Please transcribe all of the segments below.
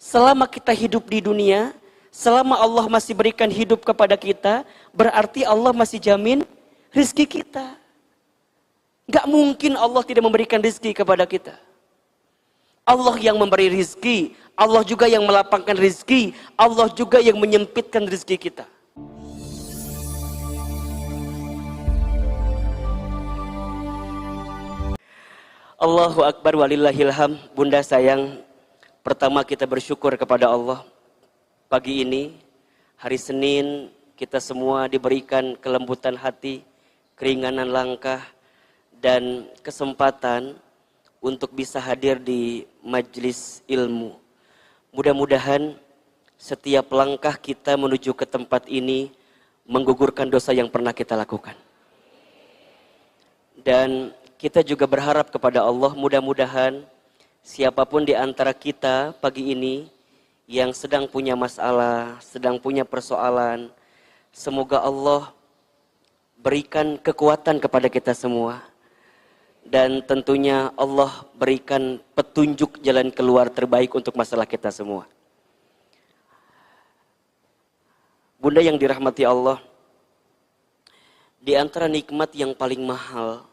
Selama kita hidup di dunia, selama Allah masih berikan hidup kepada kita, berarti Allah masih jamin rizki kita. Gak mungkin Allah tidak memberikan rizki kepada kita. Allah yang memberi rizki, Allah juga yang melapangkan rizki, Allah juga yang menyempitkan rizki kita. Allahu Akbar walillahilham. Bunda sayang, pertama kita bersyukur kepada Allah. Pagi ini, hari Senin, kita semua diberikan kelembutan hati, keringanan langkah, dan kesempatan untuk bisa hadir di majelis ilmu. Mudah-mudahan setiap langkah kita menuju ke tempat ini menggugurkan dosa yang pernah kita lakukan. Dan kita juga berharap kepada Allah, mudah-mudahan siapapun di antara kita pagi ini yang sedang punya masalah, sedang punya persoalan, semoga Allah berikan kekuatan kepada kita semua. Dan tentunya Allah berikan petunjuk jalan keluar terbaik untuk masalah kita semua. Bunda yang dirahmati Allah, di antara nikmat yang paling mahal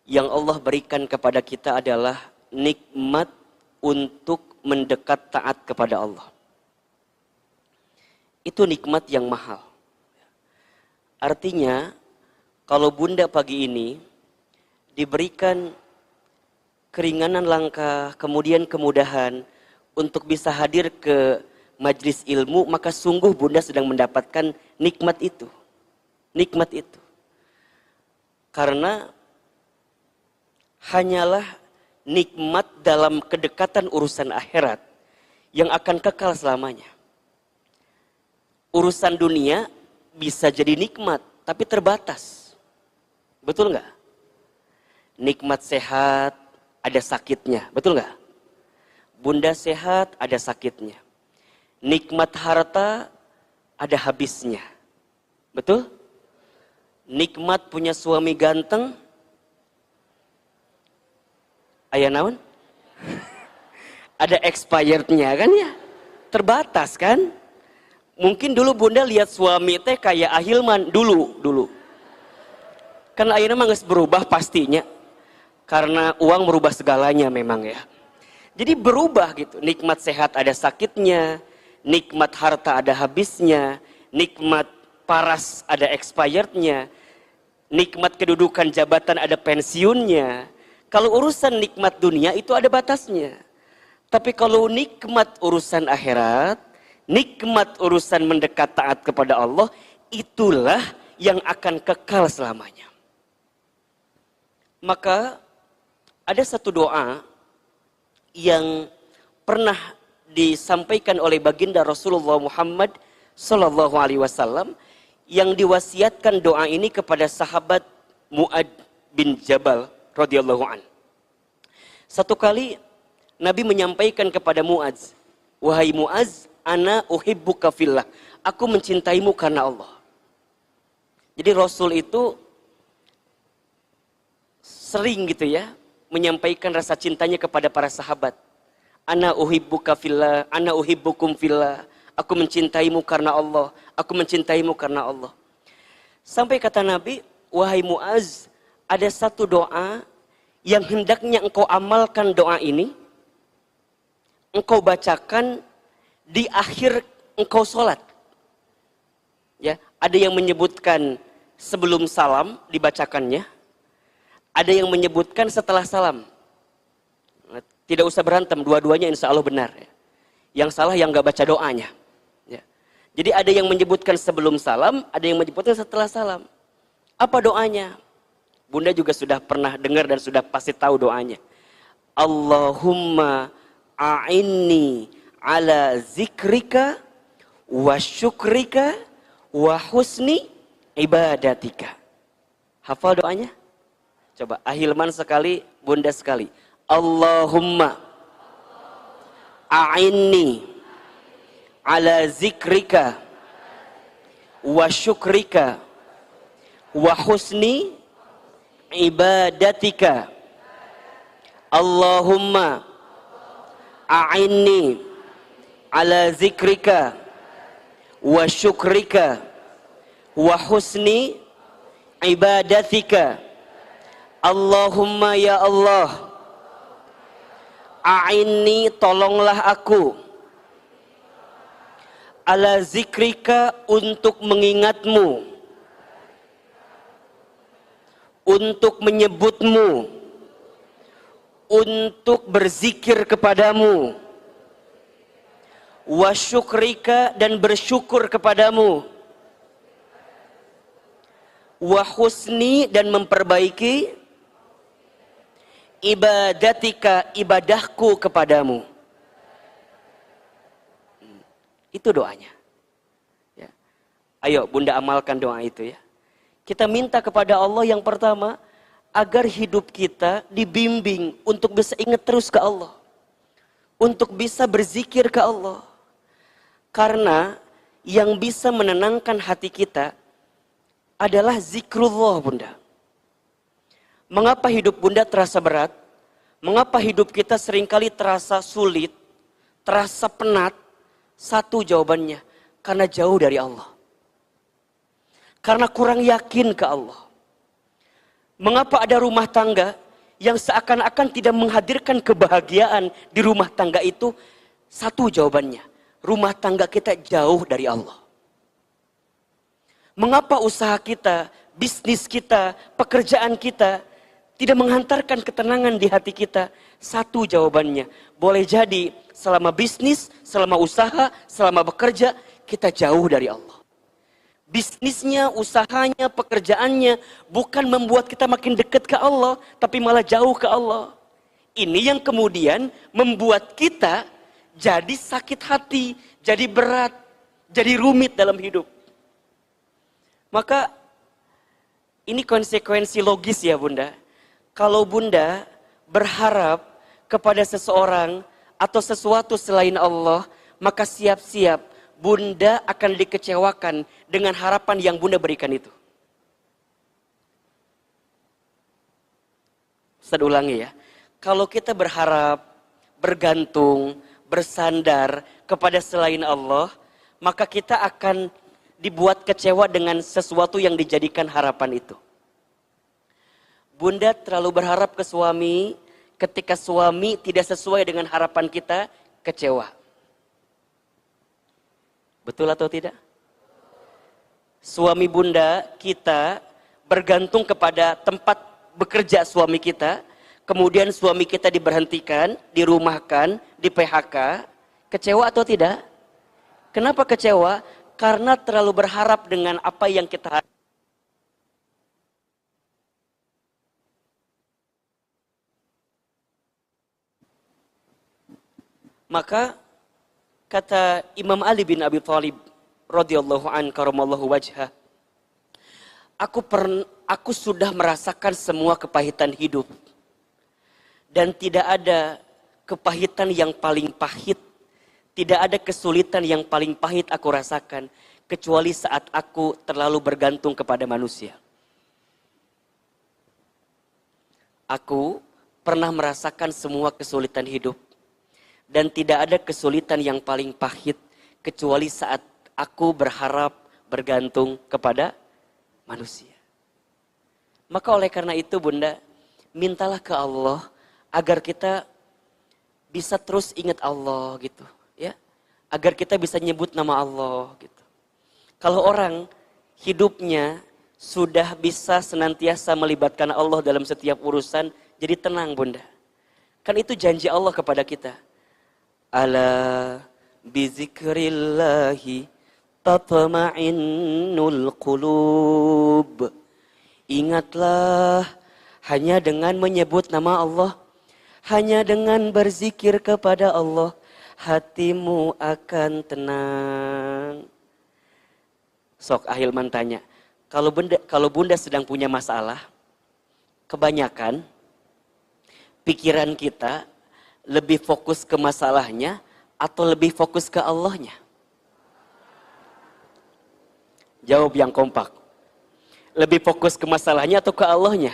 yang Allah berikan kepada kita adalah nikmat untuk mendekat taat kepada Allah. Itu nikmat yang mahal. Artinya, kalau Bunda pagi ini diberikan keringanan langkah, kemudian kemudahan untuk bisa hadir ke majelis ilmu, maka sungguh Bunda sedang mendapatkan nikmat itu. Nikmat itu. Karena hanyalah nikmat dalam kedekatan urusan akhirat yang akan kekal selamanya. Urusan dunia bisa jadi nikmat, tapi terbatas. Betul nggak? Nikmat sehat, ada sakitnya. Betul nggak? Bunda sehat, ada sakitnya. Nikmat harta, ada habisnya. Betul? Nikmat punya suami ganteng, aya naon? Ada expirednya kan ya? Terbatas kan? Mungkin dulu Bunda lihat suami teh kayak Ahilman dulu. Kan ayeuna mah geus berubah pastinya. Karena uang merubah segalanya memang ya. Jadi berubah gitu. Nikmat sehat ada sakitnya, nikmat harta ada habisnya, nikmat paras ada expirednya, nikmat kedudukan jabatan ada pensiunnya. Kalau urusan nikmat dunia itu ada batasnya. Tapi kalau nikmat urusan akhirat, nikmat urusan mendekat taat kepada Allah, itulah yang akan kekal selamanya. Maka ada satu doa yang pernah disampaikan oleh baginda Rasulullah Muhammad Sallallahu Alaihi Wasallam yang diwasiatkan doa ini kepada sahabat Mu'ad bin Jabal radhiyallahu an. Satu kali Nabi menyampaikan kepada Mu'adz, wahai Mu'adz, ana uhibbuka fillah, aku mencintaimu karena Allah. Jadi Rasul itu sering gitu ya menyampaikan rasa cintanya kepada para sahabat. Ana uhibbuka fillah, ana uhibbukum fillah, aku mencintaimu karena Allah, aku mencintaimu karena Allah. Sampai kata Nabi, wahai Mu'adz, ada satu doa yang hendaknya engkau amalkan doa ini, engkau bacakan di akhir engkau sholat. Ya, ada yang menyebutkan sebelum salam dibacakannya, ada yang menyebutkan setelah salam. Tidak usah berantem, dua-duanya insya Allah benar. Ya. Yang salah yang gak baca doanya. Ya. Jadi ada yang menyebutkan sebelum salam, ada yang menyebutkan setelah salam. Apa doanya? Bunda juga sudah pernah dengar dan sudah pasti tahu doanya. Allahumma a'inni ala zikrika wa syukrika wa husni ibadatika. Hafal doanya? Coba Ahilman sekali, Bunda sekali. Allahumma a'inni ala zikrika wa syukrika wa husni ibadatika. Allahumma a'inni ala zikrika wa syukrika wa husni ibadatika. Allahumma ya Allah, a'inni, tolonglah aku, ala zikrika, untuk mengingatmu, untuk menyebutmu, untuk berzikir kepadamu, wa syukrika, dan bersyukur kepadamu, wa husni, dan memperbaiki ibadatika, ibadahku kepadamu. Itu doanya. Ya. Ayo bunda amalkan doa itu ya. Kita minta kepada Allah yang pertama, agar hidup kita dibimbing untuk bisa ingat terus ke Allah. Untuk bisa berzikir ke Allah. Karena yang bisa menenangkan hati kita adalah zikrullah bunda. Mengapa hidup bunda terasa berat? Mengapa hidup kita seringkali terasa sulit, terasa penat? Satu jawabannya, karena jauh dari Allah. Karena kurang yakin ke Allah. Mengapa ada rumah tangga yang seakan-akan tidak menghadirkan kebahagiaan di rumah tangga itu? Satu jawabannya, rumah tangga kita jauh dari Allah. Mengapa usaha kita, bisnis kita, pekerjaan kita tidak menghantarkan ketenangan di hati kita? Satu jawabannya, boleh jadi selama bisnis, selama usaha, selama bekerja, kita jauh dari Allah. Bisnisnya, usahanya, pekerjaannya bukan membuat kita makin dekat ke Allah, tapi malah jauh ke Allah. Ini yang kemudian membuat kita jadi sakit hati, jadi berat, jadi rumit dalam hidup. Maka ini konsekuensi logis ya bunda. Kalau bunda berharap kepada seseorang atau sesuatu selain Allah, maka siap-siap bunda akan dikecewakan dengan harapan yang bunda berikan itu. Ustaz ulangi ya. Kalau kita berharap, bergantung, bersandar kepada selain Allah, maka kita akan dibuat kecewa dengan sesuatu yang dijadikan harapan itu. Bunda terlalu berharap ke suami, ketika suami tidak sesuai dengan harapan kita, kecewa. Betul atau tidak? Suami bunda kita bergantung kepada tempat bekerja suami kita, kemudian suami kita diberhentikan, dirumahkan, di PHK, kecewa atau tidak? Kenapa kecewa? Karena terlalu berharap dengan apa yang kita. Maka kata Imam Ali bin Abi Thalib radhiyallahu an karamallahu wajhah, aku sudah merasakan semua kepahitan hidup, dan tidak ada kepahitan yang paling pahit, tidak ada kesulitan yang paling pahit aku rasakan kecuali saat aku terlalu bergantung kepada manusia. Aku pernah merasakan semua kesulitan hidup, dan tidak ada kesulitan yang paling pahit kecuali saat aku berharap bergantung kepada manusia. Maka oleh karena itu bunda, mintalah ke Allah agar kita bisa terus ingat Allah gitu, ya. Agar kita bisa nyebut nama Allah gitu. Kalau orang hidupnya sudah bisa senantiasa melibatkan Allah dalam setiap urusan, jadi tenang bunda. Kan itu janji Allah kepada kita. Ala bizikrillahi tatma'innul qulub. Ingatlah, hanya dengan menyebut nama Allah, hanya dengan berzikir kepada Allah, hatimu akan tenang. Sok Ahilman tanya, kalau bunda sedang punya masalah, kebanyakan pikiran kita lebih fokus ke masalahnya atau lebih fokus ke Allahnya? Jawab yang kompak. Lebih fokus ke masalahnya atau ke Allahnya?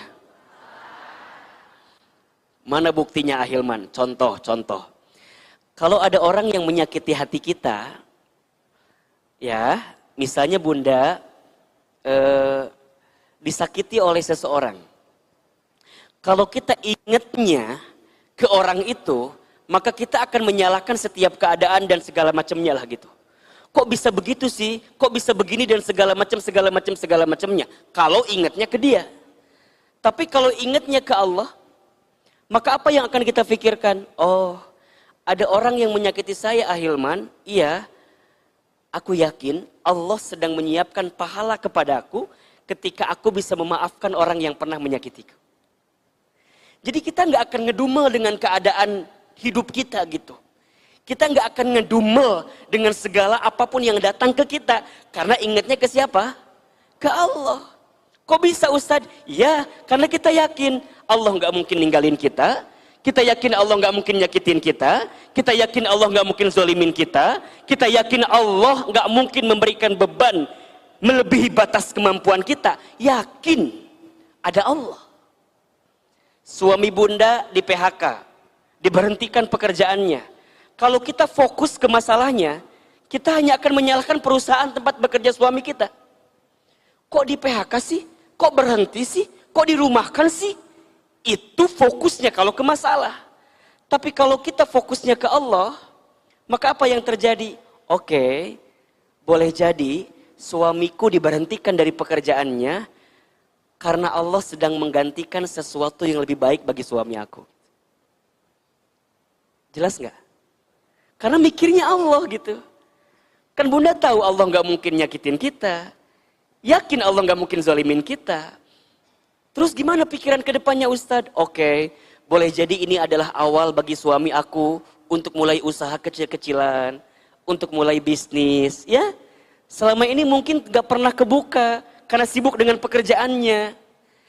Mana buktinya Ahilman? Contoh. Kalau ada orang yang menyakiti hati kita, ya, misalnya Bunda disakiti oleh seseorang. Kalau kita ingatnya ke orang itu, maka kita akan menyalahkan setiap keadaan dan segala macamnya lah gitu. Kok bisa begitu sih? Kok bisa begini dan segala macamnya? Kalau ingatnya ke dia. Tapi kalau ingatnya ke Allah, maka apa yang akan kita pikirkan? Oh, ada orang yang menyakiti saya, Ahilman. Iya, aku yakin Allah sedang menyiapkan pahala kepadaku ketika aku bisa memaafkan orang yang pernah menyakitiku. Jadi kita nggak akan ngedumel dengan keadaan hidup kita gitu. Kita nggak akan ngedumel dengan segala apapun yang datang ke kita. Karena ingatnya ke siapa? Ke Allah. Kok bisa Ustadz? Ya, karena kita yakin Allah nggak mungkin ninggalin kita. Kita yakin Allah nggak mungkin nyakitin kita. Kita yakin Allah nggak mungkin zolimin kita. Kita yakin Allah nggak mungkin memberikan beban melebihi batas kemampuan kita. Yakin ada Allah. Suami Bunda di PHK, diberhentikan pekerjaannya. Kalau kita fokus ke masalahnya, kita hanya akan menyalahkan perusahaan tempat bekerja suami kita. Kok di PHK sih? Kok berhenti sih? Kok dirumahkan sih? Itu fokusnya kalau ke masalah. Tapi kalau kita fokusnya ke Allah, maka apa yang terjadi? Oke, boleh jadi suamiku diberhentikan dari pekerjaannya karena Allah sedang menggantikan sesuatu yang lebih baik bagi suami aku. Jelas nggak? Karena mikirnya Allah gitu. Kan Bunda tahu Allah nggak mungkin nyakitin kita. Yakin Allah nggak mungkin zalimin kita. Terus gimana pikiran ke depannya Ustadz? Oke, boleh jadi ini adalah awal bagi suami aku untuk mulai usaha kecil-kecilan. Untuk mulai bisnis. Ya, selama ini mungkin nggak pernah kebuka. Karena sibuk dengan pekerjaannya.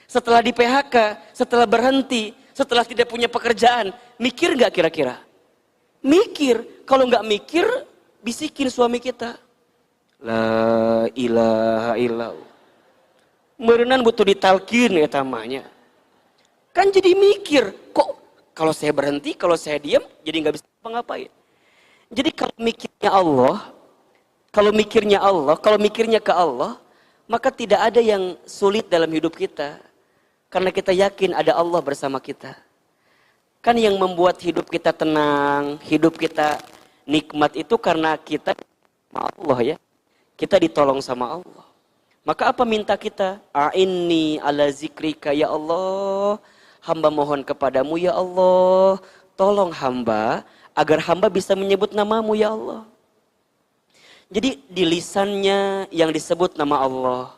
Setelah di PHK, setelah berhenti, setelah tidak punya pekerjaan. Mikir nggak kira-kira? Mikir. Kalau nggak mikir, bisikin suami kita. La ilaha illallah. Merenan butuh ditalkin ya tamanya. Kan jadi mikir. Kok kalau saya berhenti, kalau saya diam, jadi nggak bisa ngapain. Jadi kalau mikirnya Allah, kalau mikirnya ke Allah, maka tidak ada yang sulit dalam hidup kita. Karena kita yakin ada Allah bersama kita. Kan yang membuat hidup kita tenang, hidup kita nikmat itu karena kita sama Allah ya. Kita ditolong sama Allah. Maka apa minta kita? A'inni ala zikrika ya Allah. Hamba mohon kepadamu ya Allah. Tolong hamba agar hamba bisa menyebut namamu ya Allah. Jadi di lisannya yang disebut nama Allah.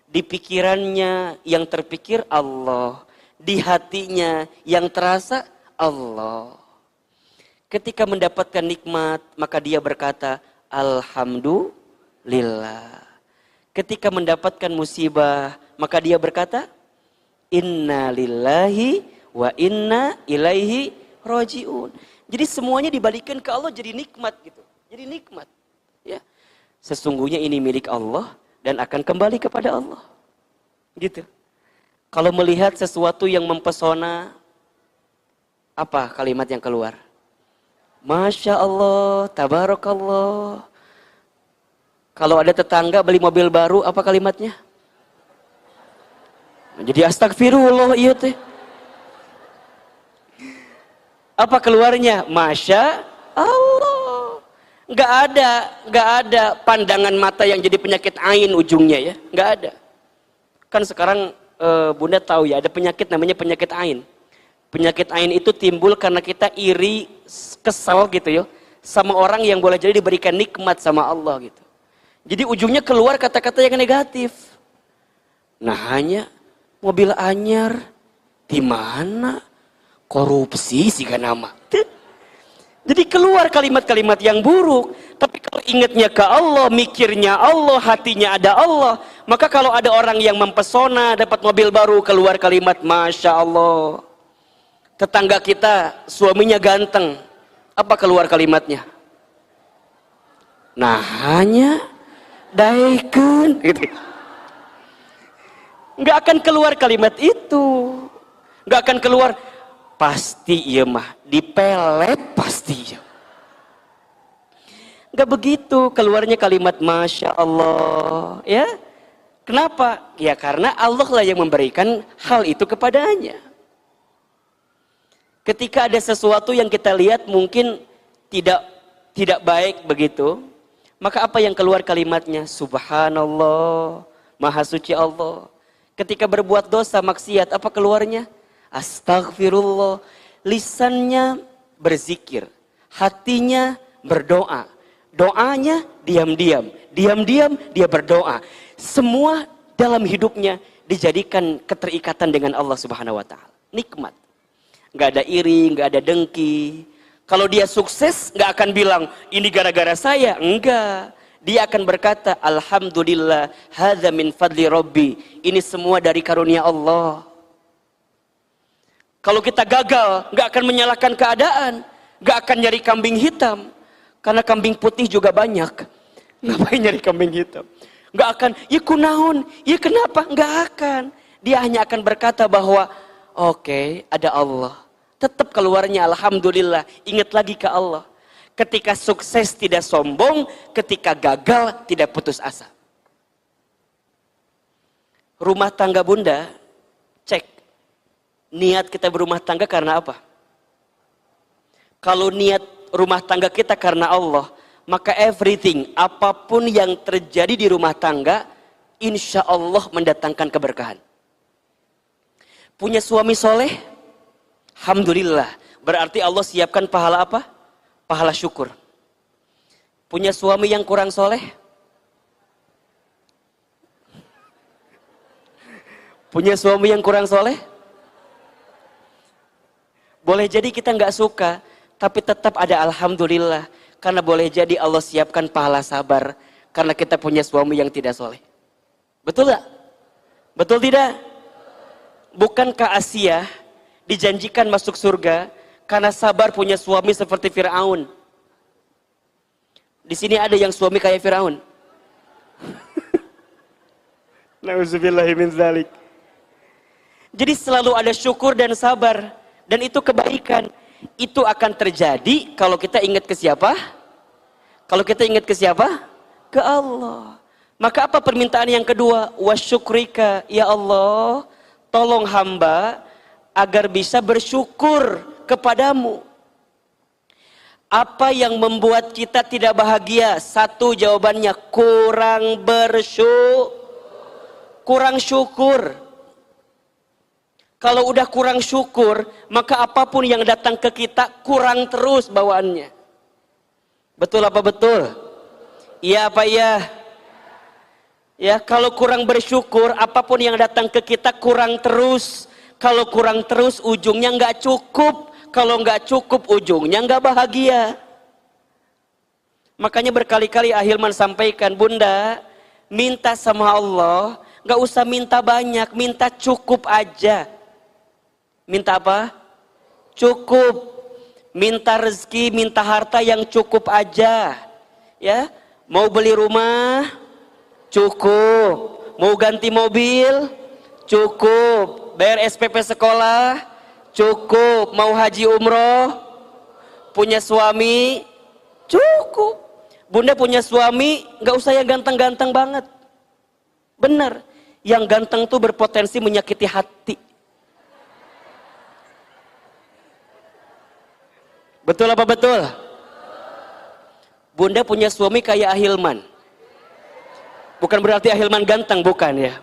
Di pikirannya yang terpikir Allah. Di hatinya yang terasa Allah. Ketika mendapatkan nikmat, maka dia berkata, Alhamdulillah. Ketika mendapatkan musibah, maka dia berkata, Inna lillahi wa inna ilaihi roji'un. Jadi semuanya dibalikan ke Allah jadi nikmat gitu. Jadi nikmat. Ya. Sesungguhnya ini milik Allah dan akan kembali kepada Allah. Gitu. Kalau melihat sesuatu yang mempesona, apa kalimat yang keluar? Masya Allah, tabarakallah. Kalau ada tetangga beli mobil baru, apa kalimatnya? Jadi astagfirullah iya teh. Apa keluarnya? Masya Allah. Nggak ada pandangan mata yang jadi penyakit ain ujungnya ya. Nggak ada. Kan sekarang Bunda tahu ya, ada penyakit namanya penyakit ain. Penyakit ain itu timbul karena kita iri, kesal gitu ya, sama orang yang boleh jadi diberikan nikmat sama Allah gitu. Jadi ujungnya keluar kata-kata yang negatif. Nah hanya mobil anyar, di mana korupsi sih kan nama. Jadi keluar kalimat-kalimat yang buruk. Tapi kalau ingatnya ke Allah, mikirnya Allah, hatinya ada Allah, maka kalau ada orang yang mempesona dapat mobil baru, keluar kalimat Masya Allah. Tetangga kita suaminya ganteng, apa keluar kalimatnya? Nah hanya daikun gitu. Nggak akan keluar kalimat itu. Nggak akan keluar pasti iya mah dipelet pasti iya. Nggak begitu, keluarnya kalimat Masya Allah. Ya, kenapa? Ya karena Allah lah yang memberikan hal itu kepadanya. Ketika ada sesuatu yang kita lihat mungkin tidak baik begitu, maka apa yang keluar kalimatnya? Subhanallah, Maha Suci Allah. Ketika berbuat dosa maksiat, apa keluarnya? Astaghfirullah. Lisannya berzikir, hatinya berdoa. Doanya diam-diam, diam-diam dia berdoa. Semua dalam hidupnya dijadikan keterikatan dengan Allah Subhanahu wa taala. Nikmat. Nggak ada iri, nggak ada dengki. Kalau dia sukses, nggak akan bilang, ini gara-gara saya. Enggak. Dia akan berkata, Alhamdulillah, hadza min fadli Rabbi. Ini semua dari karunia Allah. Kalau kita gagal, nggak akan menyalahkan keadaan. Nggak akan nyari kambing hitam. Karena kambing putih juga banyak. Ngapain nyari kambing hitam? Nggak akan, ya kunaon, ya kenapa? Nggak akan. Dia hanya akan berkata bahwa, oke, ada Allah. Tetap keluarnya Alhamdulillah, ingat lagi ke Allah. Ketika sukses tidak sombong, ketika gagal tidak putus asa. Rumah tangga Bunda, cek. Niat kita berumah tangga karena apa? Kalau niat rumah tangga kita karena Allah, maka everything, apapun yang terjadi di rumah tangga, insya Allah mendatangkan keberkahan. Punya suami soleh? Alhamdulillah, berarti Allah siapkan pahala apa? Pahala syukur. Punya suami yang kurang soleh? Punya suami yang kurang soleh? Boleh jadi kita nggak suka, tapi tetap ada Alhamdulillah. Karena boleh jadi Allah siapkan pahala sabar, karena kita punya suami yang tidak soleh. Betul nggak? Betul tidak? Bukankah Asia dijanjikan masuk surga karena sabar punya suami seperti Firaun? Di sini ada yang suami kayak Firaun? Nauzubillahi min dzalik. Jadi selalu ada syukur dan sabar, dan itu kebaikan. Itu akan terjadi kalau kita ingat ke siapa? Kalau kita ingat ke siapa? Ke Allah. Maka apa permintaan yang kedua? Wasyukrika, ya Allah, tolong hamba agar bisa bersyukur kepadamu. Apa yang membuat kita tidak bahagia? Satu jawabannya, kurang syukur. Kalau udah kurang syukur, maka apapun yang datang ke kita kurang terus bawaannya. Betul apa betul? Iya apa iya? Ya, kalau kurang bersyukur, apapun yang datang ke kita kurang terus. Kalau kurang terus, ujungnya nggak cukup. Kalau nggak cukup, ujungnya nggak bahagia. Makanya berkali-kali Ahilman sampaikan, Bunda, minta sama Allah, nggak usah minta banyak, minta cukup aja. Minta apa? Cukup. Minta rezeki, minta harta yang cukup aja. Ya, mau beli rumah, cukup. Mau ganti mobil, cukup. Bayar SPP sekolah, cukup. Mau haji umroh, punya suami, cukup. Bunda punya suami, nggak usah yang ganteng-ganteng banget. Benar, yang ganteng tuh berpotensi menyakiti hati. Betul apa betul? Bunda punya suami kayak Ahilman. Bukan berarti Ahilman ganteng, bukan ya.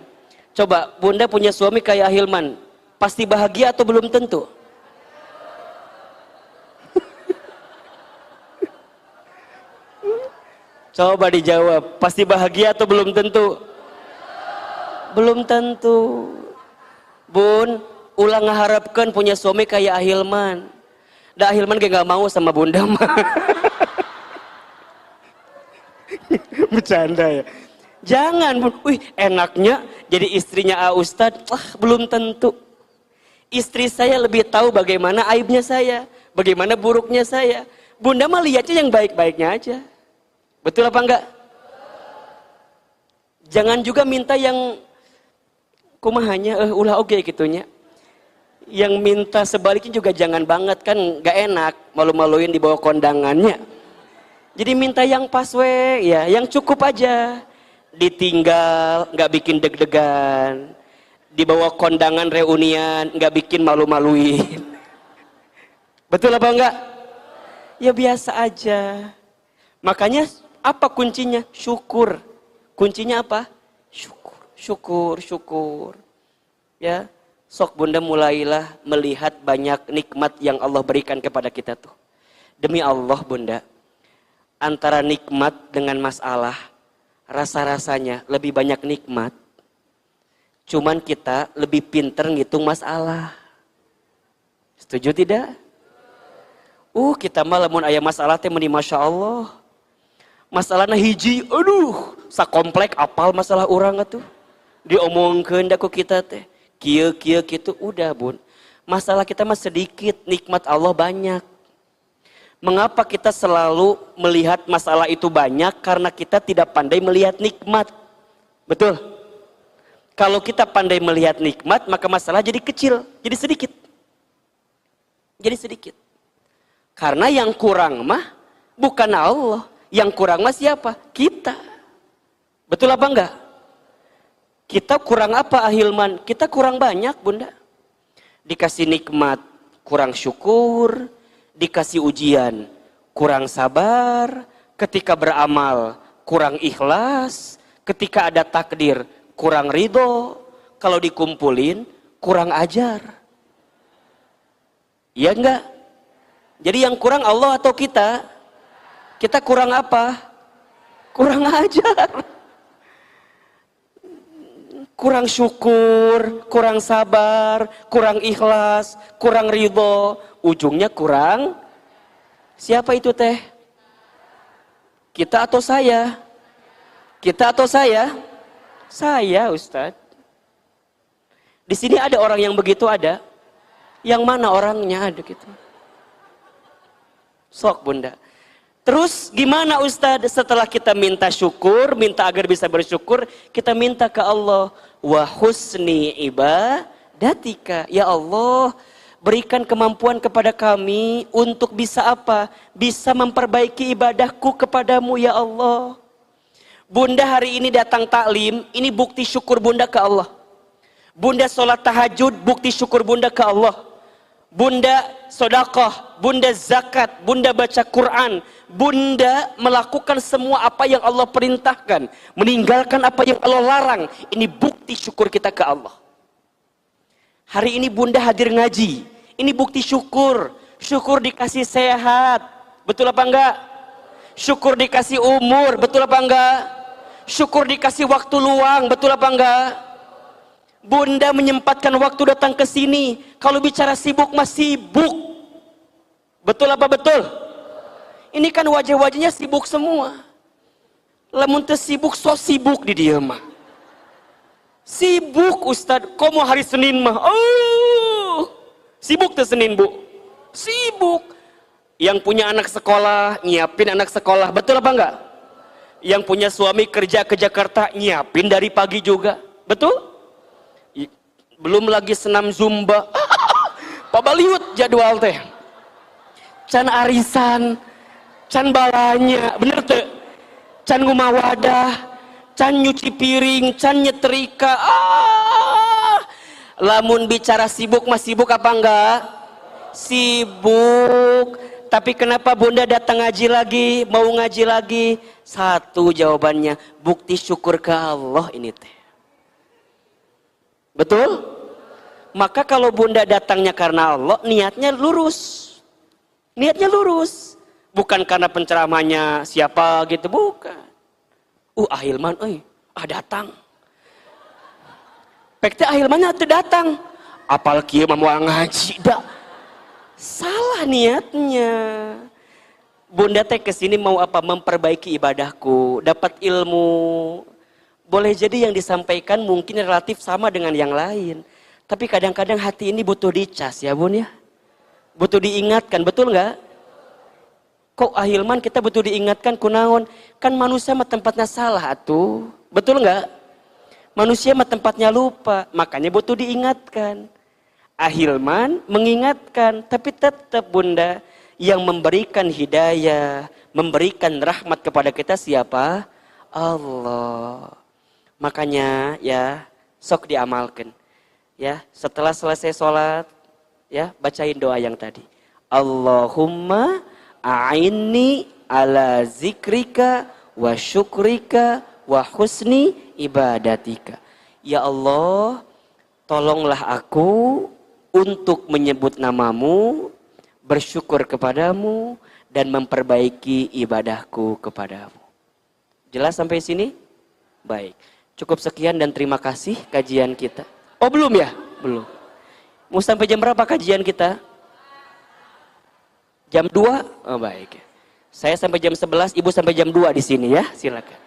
Coba, Bunda punya suami kayak Ahilman, pasti bahagia atau belum tentu? Coba dijawab, pasti bahagia atau belum tentu? Belum tentu. Bun, ulang mengharapkan punya suami kayak Ahilman. Dah Ahilman kayak gak mau sama Bunda mah. Bercanda ya. Jangan, Bun. Wih, enaknya jadi istrinya A Ustadz. Belum tentu. Istri saya lebih tahu bagaimana aibnya saya, bagaimana buruknya saya. Bunda mah lihatnya yang baik-baiknya aja. Betul apa enggak? Jangan juga minta yang kumahanya, ulah oke gitunya. Yang minta sebaliknya juga jangan banget, kan gak enak, malu-maluin di bawah kondangannya. Jadi minta yang pas ya, yang cukup aja. Ditinggal, nggak bikin deg-degan. Dibawa kondangan reunian, nggak bikin malu-maluin. Betul apa enggak? Ya biasa aja. Makanya apa kuncinya? Syukur. Kuncinya apa? Syukur, syukur, syukur. Ya, sok bunda mulailah melihat banyak nikmat yang Allah berikan kepada kita tuh. Demi Allah bunda, antara nikmat dengan masalah, rasa-rasanya lebih banyak nikmat. Cuman kita lebih pinter ngitung masalah. Setuju tidak? Kita mah lamun aya masalah teh meni masya Allah. Masalahna hiji, aduh, sakomplek apal masalah orang atuh. Diomongkeun da ku kita teh. Kieu kitu udah bun. Masalah kita mah sedikit, nikmat Allah banyak. Mengapa kita selalu melihat masalah itu banyak? Karena kita tidak pandai melihat nikmat. Betul? Kalau kita pandai melihat nikmat, maka masalah jadi kecil, jadi sedikit. Jadi sedikit. Karena yang kurang mah bukan Allah. Yang kurang mah siapa? Kita. Betul apa enggak? Kita kurang apa Ahilman? Kita kurang banyak bunda. Dikasih nikmat, kurang syukur. Dikasih ujian, kurang sabar. Ketika beramal, kurang ikhlas. Ketika ada takdir, kurang ridho. Kalau dikumpulin, kurang ajar. Iya enggak? Jadi yang kurang Allah atau kita? Kita kurang apa? Kurang ajar. Kurang syukur, kurang sabar, kurang ikhlas, kurang ridho. Ujungnya kurang. Siapa itu teh? Kita atau saya? Kita atau saya? Saya Ustadz. Di sini ada orang yang begitu ada? Yang mana orangnya ada gitu? Sok bunda. Terus gimana Ustadz setelah kita minta syukur, minta agar bisa bersyukur, kita minta ke Allah. Wa husni ibadatika. Ya Allah, berikan kemampuan kepada kami untuk bisa apa? Bisa memperbaiki ibadahku kepadamu ya Allah. Bunda hari ini datang taklim, ini bukti syukur bunda ke Allah. Bunda sholat tahajud, bukti syukur bunda ke Allah. Bunda sedekah, bunda zakat, bunda baca Quran, bunda melakukan semua apa yang Allah perintahkan, meninggalkan apa yang Allah larang. Ini bukti syukur kita ke Allah. Hari ini bunda hadir ngaji, ini bukti syukur. Syukur dikasih sehat, betul apa enggak? Syukur dikasih umur, betul apa enggak? Syukur dikasih waktu luang, betul apa enggak? Bunda menyempatkan waktu datang ke sini. Kalau bicara sibuk mah sibuk. Betul apa betul? Ini kan wajah-wajahnya sibuk semua. Lamun teu sibuk, so sibuk di dia mah. Sibuk Ustad, komo hari Senin mah. Sibuk teu Senin bu? Sibuk. Yang punya anak sekolah, nyiapin anak sekolah. Betul apa enggak? Yang punya suami kerja ke Jakarta, nyiapin dari pagi juga. Betul? Belum lagi senam zumba. Pabaliut jadwal teh. Can arisan, can balanya, bener teh. Can ngumawadah, can nyuci piring, can nyetrika. Lamun bicara sibuk mah sibuk apa enggak? Sibuk. Tapi kenapa bunda datang ngaji lagi, mau ngaji lagi? Satu jawabannya, bukti syukur ke Allah ini teh. Betul? Maka kalau bunda datangnya karena Allah, niatnya lurus. Niatnya lurus. Bukan karena penceramahnya siapa gitu, bukan. Ahilman, datang. Pekte ahilmannya tuh datang. Apal kieu mah moal ngaji dah. Salah niatnya. Bunda teh kesini mau apa? Memperbaiki ibadahku, dapat ilmu. Boleh jadi yang disampaikan mungkin relatif sama dengan yang lain. Tapi kadang-kadang hati ini butuh dicas ya bun ya. Butuh diingatkan, betul nggak? Kok Ahilman kita butuh diingatkan kunaon? Kan manusia mah tempatnya salah atuh. Betul nggak? Manusia mah tempatnya lupa. Makanya butuh diingatkan. Ahilman mengingatkan. Tapi tetap bunda yang memberikan hidayah, memberikan rahmat kepada kita siapa? Allah. Makanya ya sok diamalkan. Ya, setelah selesai sholat, ya bacain doa yang tadi. Allahumma a'inni ala zikrika wa syukrika wa husni ibadatika. Ya Allah, tolonglah aku untuk menyebut namamu, bersyukur kepadamu, dan memperbaiki ibadahku kepadamu. Jelas sampai sini? Baik. Cukup sekian dan terima kasih kajian kita. Oh belum ya? Belum. Mau sampai jam berapa kajian kita? Jam 2? Oh baik. Saya sampai jam 11, Ibu sampai jam 2 di sini ya. Silakan.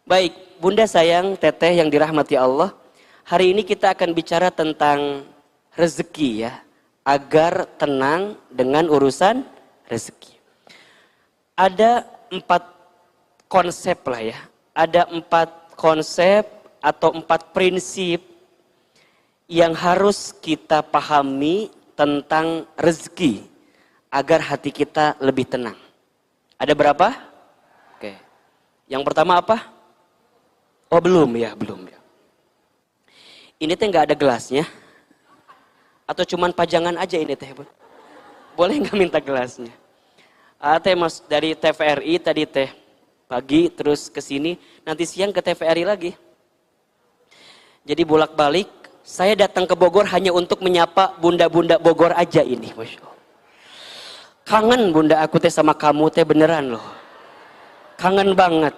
Baik, Bunda sayang, Teteh yang dirahmati Allah. Hari ini kita akan bicara tentang rezeki ya. Agar tenang dengan urusan rezeki. Ada 4 konsep lah ya. Ada 4 konsep atau 4 prinsip yang harus kita pahami tentang rezeki agar hati kita lebih tenang. Ada berapa? Oke. Yang pertama apa? Oh belum ya. Ini teh nggak ada gelasnya? Atau cuman pajangan aja ini teh? Boleh nggak minta gelasnya? Teh mas dari TVRI tadi teh pagi terus ke sini, nanti siang ke TVRI lagi. Jadi bolak-balik, saya datang ke Bogor hanya untuk menyapa bunda-bunda Bogor aja ini, Masya Allah. Kangen bunda aku teh sama kamu teh beneran loh. Kangen banget.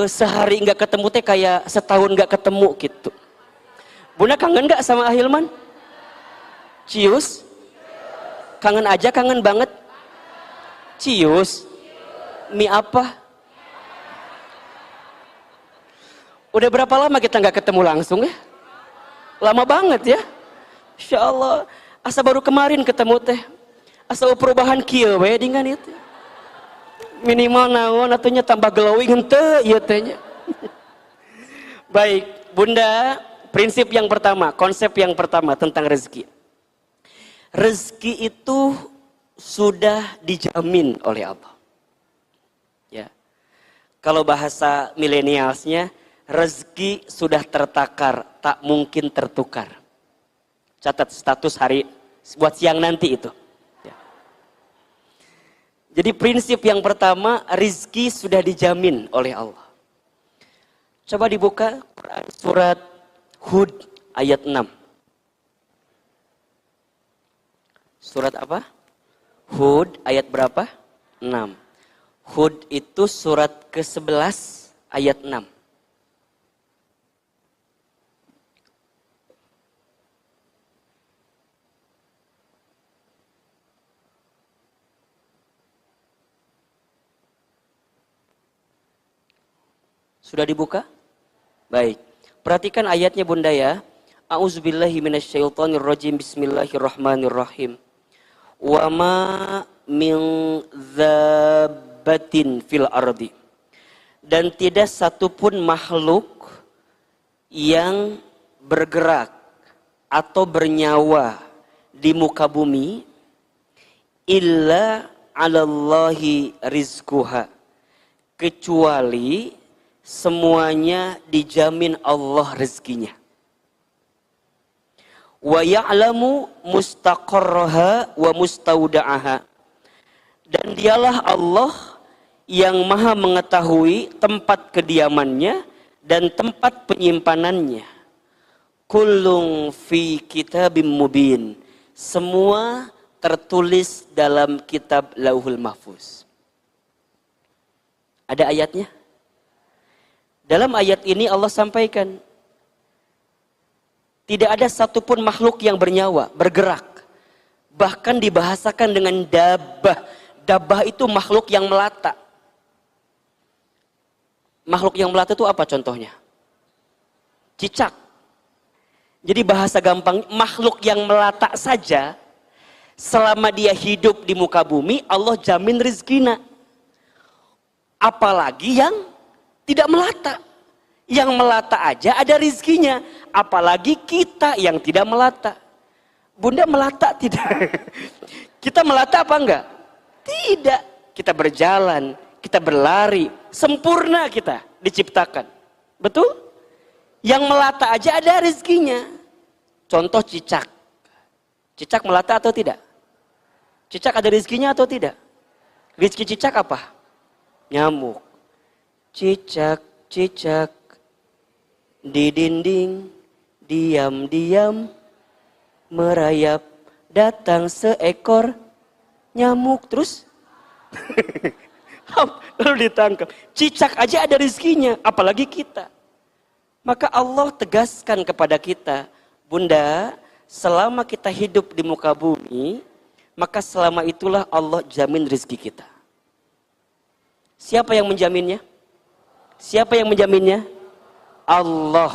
Sehari nggak ketemu teh kayak setahun nggak ketemu gitu. Bunda kangen nggak sama Ahilman? Cius? Kangen aja, kangen banget. Cius? Mie apa? Udah berapa lama kita nggak ketemu langsung ya? Lama banget ya? Insya Allah. Asa baru kemarin ketemu teh. Asa perubahan kieu we dengan itu. Minimal naon atunya tambah glowing henteu ieu teh nya. Baik, Bunda, prinsip yang pertama, konsep yang pertama tentang rezeki. Rezeki itu sudah dijamin oleh Allah. Ya. Kalau bahasa milenialsnya, rezeki sudah tertakar, tak mungkin tertukar. Catat status hari buat siang nanti itu. Ya. Jadi prinsip yang pertama, rezeki sudah dijamin oleh Allah. Coba dibuka surat Hud ayat 6. Surat apa? Hud ayat berapa? 6. Hud itu surat ke-11 ayat 6. Sudah dibuka? Baik. Perhatikan ayatnya Bunda ya. A'udzubillahi minasyaitonirrajim. Bismillahirrahmanirrahim. Wa ma min dzabbatin fil ardi. Dan tidak satupun makhluk yang bergerak atau bernyawa di muka bumi illa 'alallahi rizquha, kecuali semuanya dijamin Allah rezekinya. Wa ya'lamu mustaqarraha wa mustauda'aha. Dan dialah Allah yang maha mengetahui tempat kediamannya dan tempat penyimpanannya. Kullun fi kitabim mubin. Semua tertulis dalam kitab Lauhul Mahfuz. Ada ayatnya? Dalam ayat ini Allah sampaikan, tidak ada satupun makhluk yang bernyawa, bergerak. Bahkan dibahasakan dengan dabbah. Dabbah itu makhluk yang melata. Makhluk yang melata itu apa contohnya? Cicak. Jadi bahasa gampang, makhluk yang melata saja, selama dia hidup di muka bumi, Allah jamin rizkina. Apalagi yang tidak melata. Yang melata aja ada rizkinya. Apalagi kita yang tidak melata. Bunda melata tidak? Kita melata apa enggak? Tidak. kita berjalan, kita berlari, sempurna kita diciptakan. Betul? Yang melata aja ada rezekinya. Contoh cicak. Cicak melata atau tidak? Cicak ada rezekinya atau tidak? Rezeki cicak apa? Nyamuk. Cicak, cicak, di dinding, diam-diam, merayap, datang seekor nyamuk. Terus? Lalu ditangkap. Cicak aja ada rezekinya, apalagi kita. Maka Allah tegaskan kepada kita, Bunda, selama kita hidup di muka bumi, maka selama itulah Allah jamin rezeki kita. Siapa yang menjaminnya? Siapa yang menjaminnya? Allah.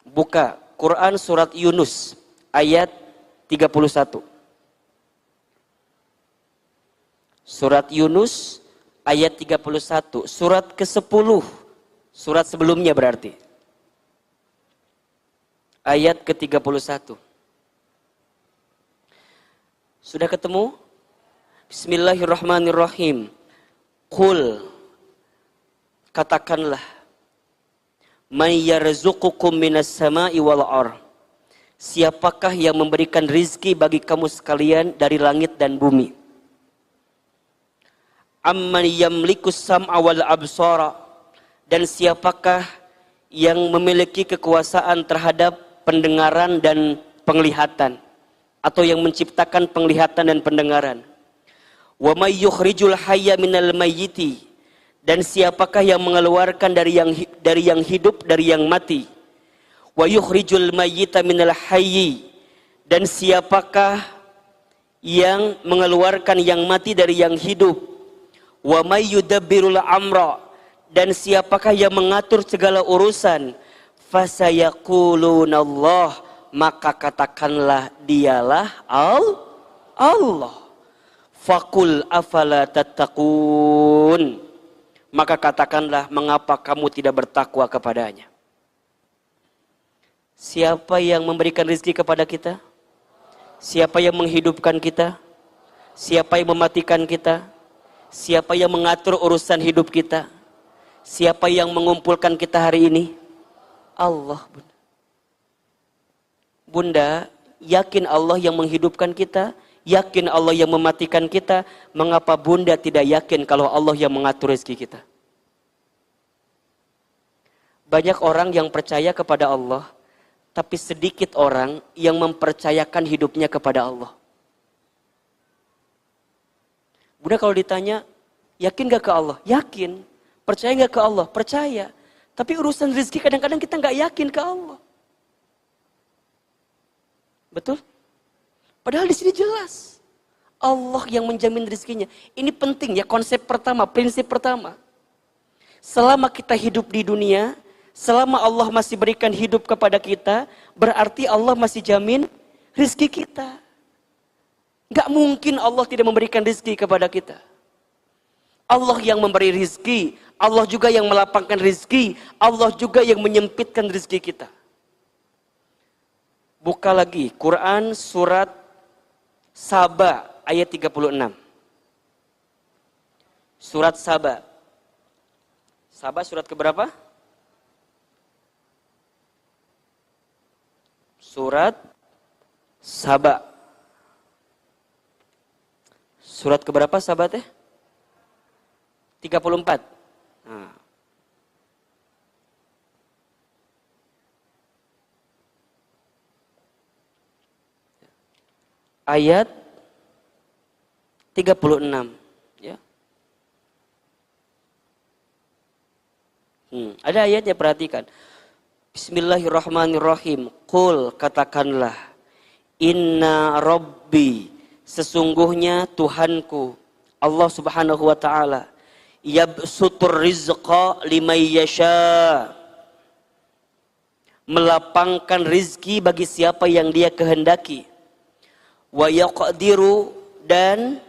Buka Quran surat Yunus ayat 31. Surat Yunus ayat 31. Surat ke-10. Surat sebelumnya berarti. Ayat ke-31. Sudah ketemu? Bismillahirrahmanirrahim. Qul, katakanlah, may yarzuqukum minas sama'i wal ar. Siapakah yang memberikan rizki bagi kamu sekalian dari langit dan bumi? Amman yamlikus sam'a wal absara. Dan siapakah yang memiliki kekuasaan terhadap pendengaran dan penglihatan, atau yang menciptakan penglihatan dan pendengaran? Wa may yukhrijul hayya minal mayyiti. Dan siapakah yang mengeluarkan dari yang hidup dari yang mati? Wa yukhrijul mayyita minal hayyi. Dan siapakah yang mengeluarkan yang mati dari yang hidup? Wa may yudabbirul amra. Dan siapakah yang mengatur segala urusan? Fasayaqulunallah. Maka katakanlah dialah Allah. Fakul afala tattaqun. Maka katakanlah, mengapa kamu tidak bertakwa kepadanya? Siapa yang memberikan rezeki kepada kita? Siapa yang menghidupkan kita? Siapa yang mematikan kita? Siapa yang mengatur urusan hidup kita? Siapa yang mengumpulkan kita hari ini? Allah, Bunda. Bunda, yakin Allah yang menghidupkan kita? Yakin Allah yang mematikan kita? Mengapa Bunda tidak yakin kalau Allah yang mengatur rezeki kita? Banyak orang yang percaya kepada Allah, tapi sedikit orang yang mempercayakan hidupnya kepada Allah. Bunda kalau ditanya, yakin gak ke Allah? Yakin. Percaya gak ke Allah? Percaya. Tapi urusan rezeki kadang-kadang kita gak yakin ke Allah. Betul? Padahal di sini jelas Allah yang menjamin rezekinya. Ini penting ya, konsep pertama, prinsip pertama. Selama kita hidup di dunia, selama Allah masih berikan hidup kepada kita, berarti Allah masih jamin rezeki kita. Gak mungkin Allah tidak memberikan rezeki kepada kita. Allah yang memberi rezeki, Allah juga yang melapangkan rezeki, Allah juga yang menyempitkan rezeki kita. Buka lagi Quran surat Saba ayat 36. Surat Saba. Saba surat keberapa? Surat Saba. Surat keberapa Saba teh? 34. Nah. Ayat 36 ya. Ada ayatnya, perhatikan. Bismillahirrahmanirrahim. Qul, katakanlah, inna rabbi, sesungguhnya Tuhanku Allah Subhanahu wa taala, yabsutur rizqa liman yasha, melapangkan rizki bagi siapa yang Dia kehendaki. Wa yaqdiru, dan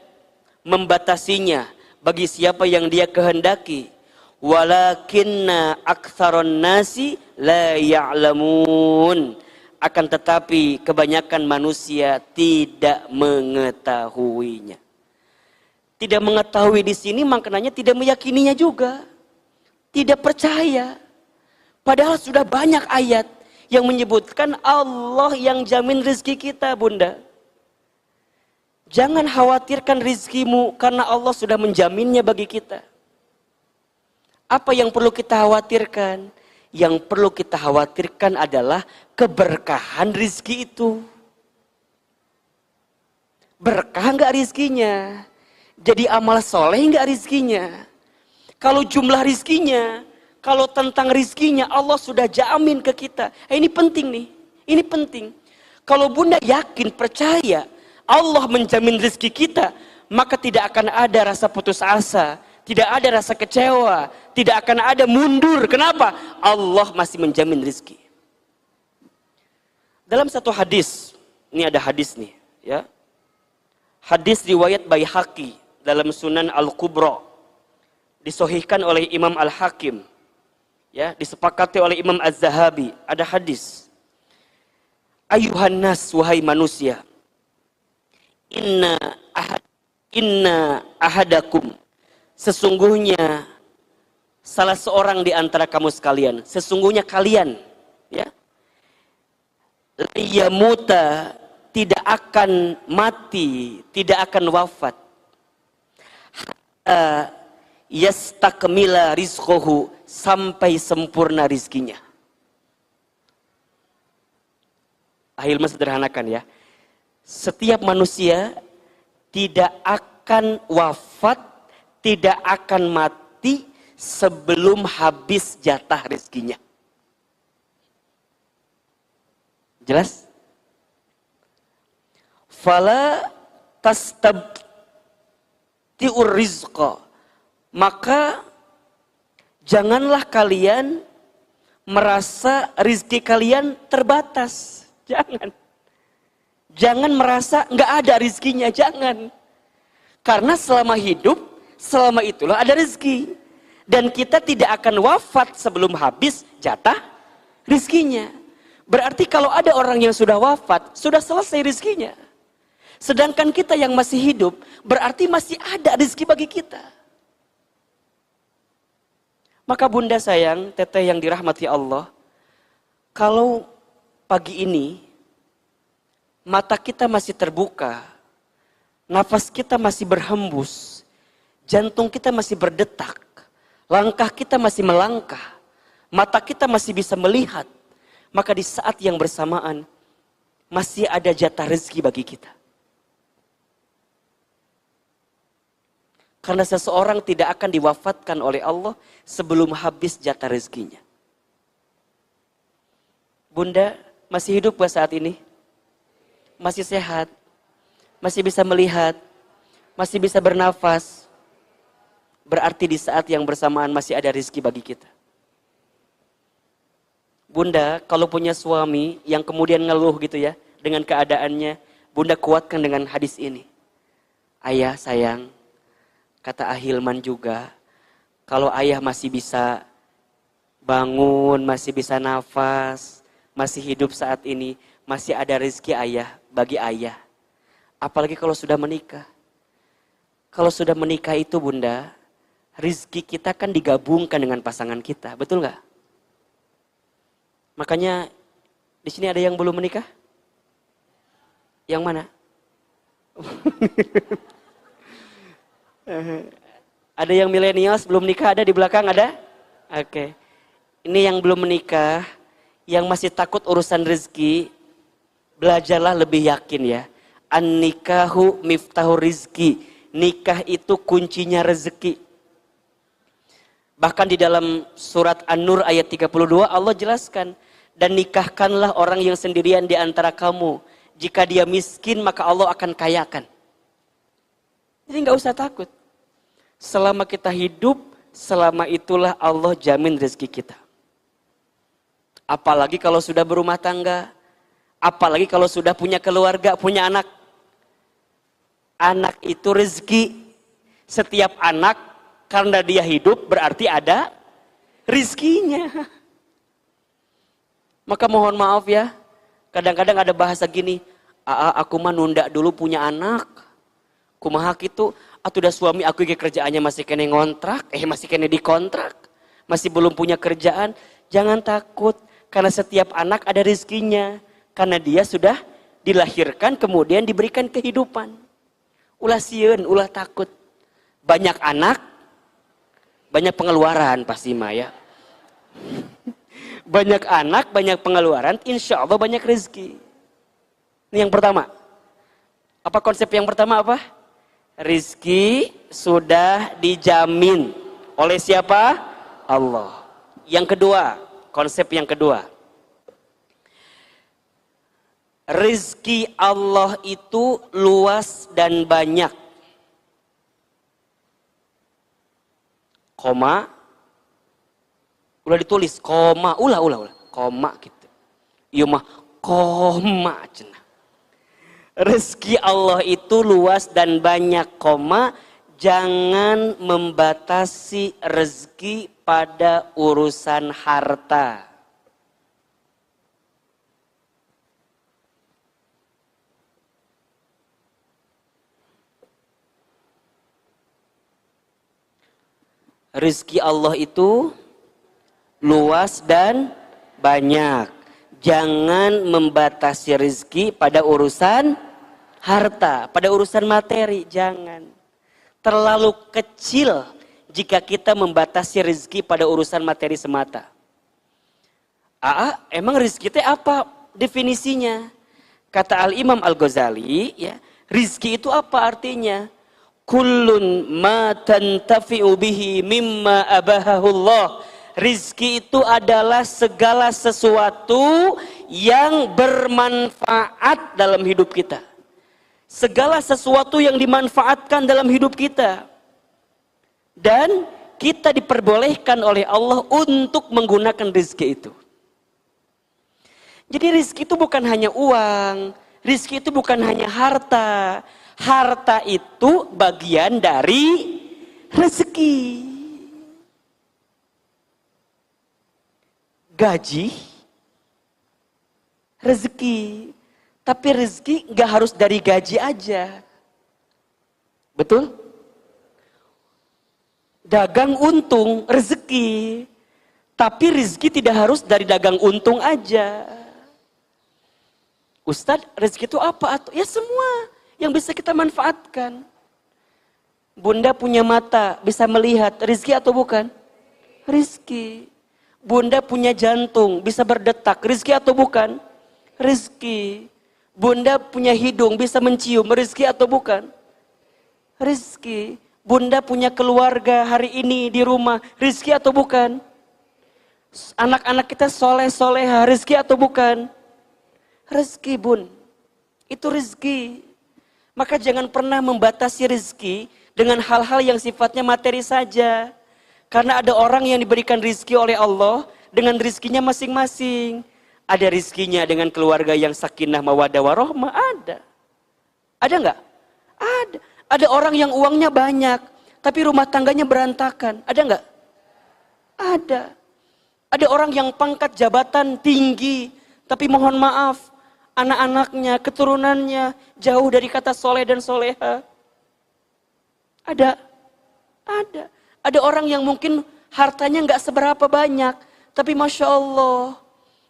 membatasinya bagi siapa yang Dia kehendaki. Walakinna aktsaron nasi la ya'lamun, akan tetapi kebanyakan manusia tidak mengetahuinya. Tidak mengetahui di sini maknanya tidak meyakininya juga. Tidak percaya. Padahal sudah banyak ayat yang menyebutkan Allah yang jamin rezeki kita, Bunda. Jangan khawatirkan rizkimu karena Allah sudah menjaminnya bagi kita. Apa yang perlu kita khawatirkan? Yang perlu kita khawatirkan adalah keberkahan rizki itu. Berkah enggak rizkinya? Jadi amal soleh enggak rizkinya? Kalau jumlah rizkinya, kalau tentang rizkinya Allah sudah jamin ke kita. Ini penting nih, ini penting. Kalau Bunda yakin, percaya Allah menjamin rizki kita, maka tidak akan ada rasa putus asa, tidak ada rasa kecewa, tidak akan ada mundur. Kenapa? Allah masih menjamin rizki. Dalam satu hadis, ini ada hadis nih, ya. Hadis riwayat Baihaqi dalam Sunan Al-Kubra, disohihkan oleh Imam Al-Hakim, ya, disepakati oleh Imam Az-Zahabi. Ada hadis, ayuhan nas, wahai manusia, inna ahadakum, sesungguhnya salah seorang di antara kamu sekalian, sesungguhnya kalian, ya, yamuta, tidak akan mati, tidak akan wafat, yastakmila rizqohu, sampai sempurna rizkinya. Ahilman sederhanakan ya. Setiap manusia tidak akan wafat, tidak akan mati sebelum habis jatah rizkinya. Jelas? Fala tastabti'ur rizqa, maka janganlah kalian merasa rizki kalian terbatas. Jangan merasa nggak ada rizkinya, jangan. Karena selama hidup, selama itulah ada rizki. Dan kita tidak akan wafat sebelum habis jatah rizkinya. Berarti kalau ada orang yang sudah wafat, sudah selesai rizkinya. Sedangkan kita yang masih hidup, berarti masih ada rizki bagi kita. Maka Bunda sayang, teteh yang dirahmati Allah, kalau pagi ini mata kita masih terbuka, nafas kita masih berhembus, jantung kita masih berdetak, langkah kita masih melangkah, mata kita masih bisa melihat, maka di saat yang bersamaan masih ada jatah rezeki bagi kita. Karena seseorang tidak akan diwafatkan oleh Allah sebelum habis jatah rezekinya. Bunda masih hidup gak saat ini? Masih sehat? Masih bisa melihat? Masih bisa bernafas? Berarti di saat yang bersamaan masih ada rezeki bagi kita. Bunda kalau punya suami yang kemudian ngeluh gitu ya dengan keadaannya, Bunda kuatkan dengan hadis ini. Ayah sayang, kata Ahilman juga, kalau ayah masih bisa bangun, masih bisa nafas, masih hidup saat ini, masih ada rezeki ayah bagi ayah. Apalagi kalau sudah menikah. Kalau sudah menikah itu Bunda, rezeki kita kan digabungkan dengan pasangan kita, betul nggak? Makanya di sini ada yang belum menikah? Yang mana? Ada yang milenials belum nikah, ada di belakang ada? Oke. Ini yang belum menikah, yang masih takut urusan rezeki, belajarlah lebih yakin ya. An-nikahu miftahu rizki. Nikah itu kuncinya rezeki. Bahkan di dalam surat An-Nur ayat 32 Allah jelaskan, dan nikahkanlah orang yang sendirian di antara kamu. Jika dia miskin maka Allah akan kayakan. Jadi nggak usah takut. Selama kita hidup, selama itulah Allah jamin rezeki kita. Apalagi kalau sudah berumah tangga, apalagi kalau sudah punya keluarga, punya anak. Anak itu rezeki. Setiap anak karena dia hidup berarti ada rezekinya. Maka mohon maaf ya, kadang-kadang ada bahasa gini, aku mah nunda dulu punya anak. Kumaha gitu, Atau udah suami aku ke kerjaannya masih kena ngontrak, masih kena dikontrak, masih belum punya kerjaan. Jangan takut, karena setiap anak ada rezekinya. Karena dia sudah dilahirkan kemudian diberikan kehidupan. Ulah sieun, ulah takut. Banyak anak, banyak pengeluaran pasti mah ya. Banyak anak, banyak pengeluaran, insya Allah banyak rezeki. Ini yang pertama. Apa konsep yang pertama apa? Rizki sudah dijamin oleh siapa? Allah. Yang kedua, konsep yang kedua. Rizki Allah itu luas dan banyak. Koma. Udah ditulis, koma. Ulah. Koma gitu. Iya mah, koma cenah. Rezeki Allah itu luas dan banyak, koma, jangan membatasi rezeki pada urusan harta. Rezeki Allah itu luas dan banyak. Jangan membatasi rezeki pada urusan harta, pada urusan materi, jangan. Terlalu kecil jika kita membatasi rezeki pada urusan materi semata. Emang rezeki itu apa definisinya? Kata Al-Imam Al-Ghazali, ya, rezeki itu apa artinya? Kullun ma tantafi'u bihi mimma abahahullah. Rizki itu adalah segala sesuatu yang bermanfaat dalam hidup kita. Segala sesuatu yang dimanfaatkan dalam hidup kita. Dan kita diperbolehkan oleh Allah untuk menggunakan rizki itu. Jadi rizki itu bukan hanya uang. Rizki itu bukan hanya harta. Harta itu bagian dari rezeki. Gaji, rezeki. Tapi rezeki gak harus dari gaji aja. Betul? Dagang untung, rezeki. Tapi rezeki tidak harus dari dagang untung aja. Ustadz, rezeki itu apa? Ya semua yang bisa kita manfaatkan. Bunda punya mata, bisa melihat. Rezeki atau bukan? Rezeki. Bunda punya jantung, bisa berdetak. Rezeki atau bukan? Rezeki. Bunda punya hidung, bisa mencium. Rezeki atau bukan? Rezeki. Bunda punya keluarga hari ini di rumah. Rezeki atau bukan? Anak-anak kita soleh-soleha. Rezeki atau bukan? Rezeki, bun. Itu rezeki. Maka jangan pernah membatasi rezeki dengan hal-hal yang sifatnya materi saja. Karena ada orang yang diberikan rizki oleh Allah dengan rizkinya masing-masing. Ada rizkinya dengan keluarga yang sakinah mawaddah warohmah, ada. Ada enggak? Ada. Ada orang yang uangnya banyak, tapi rumah tangganya berantakan. Ada enggak? Ada. Ada orang yang pangkat jabatan tinggi, tapi mohon maaf, anak-anaknya, keturunannya jauh dari kata soleh dan soleha. Ada. Ada. Ada orang yang mungkin hartanya nggak seberapa banyak, tapi Masya Allah,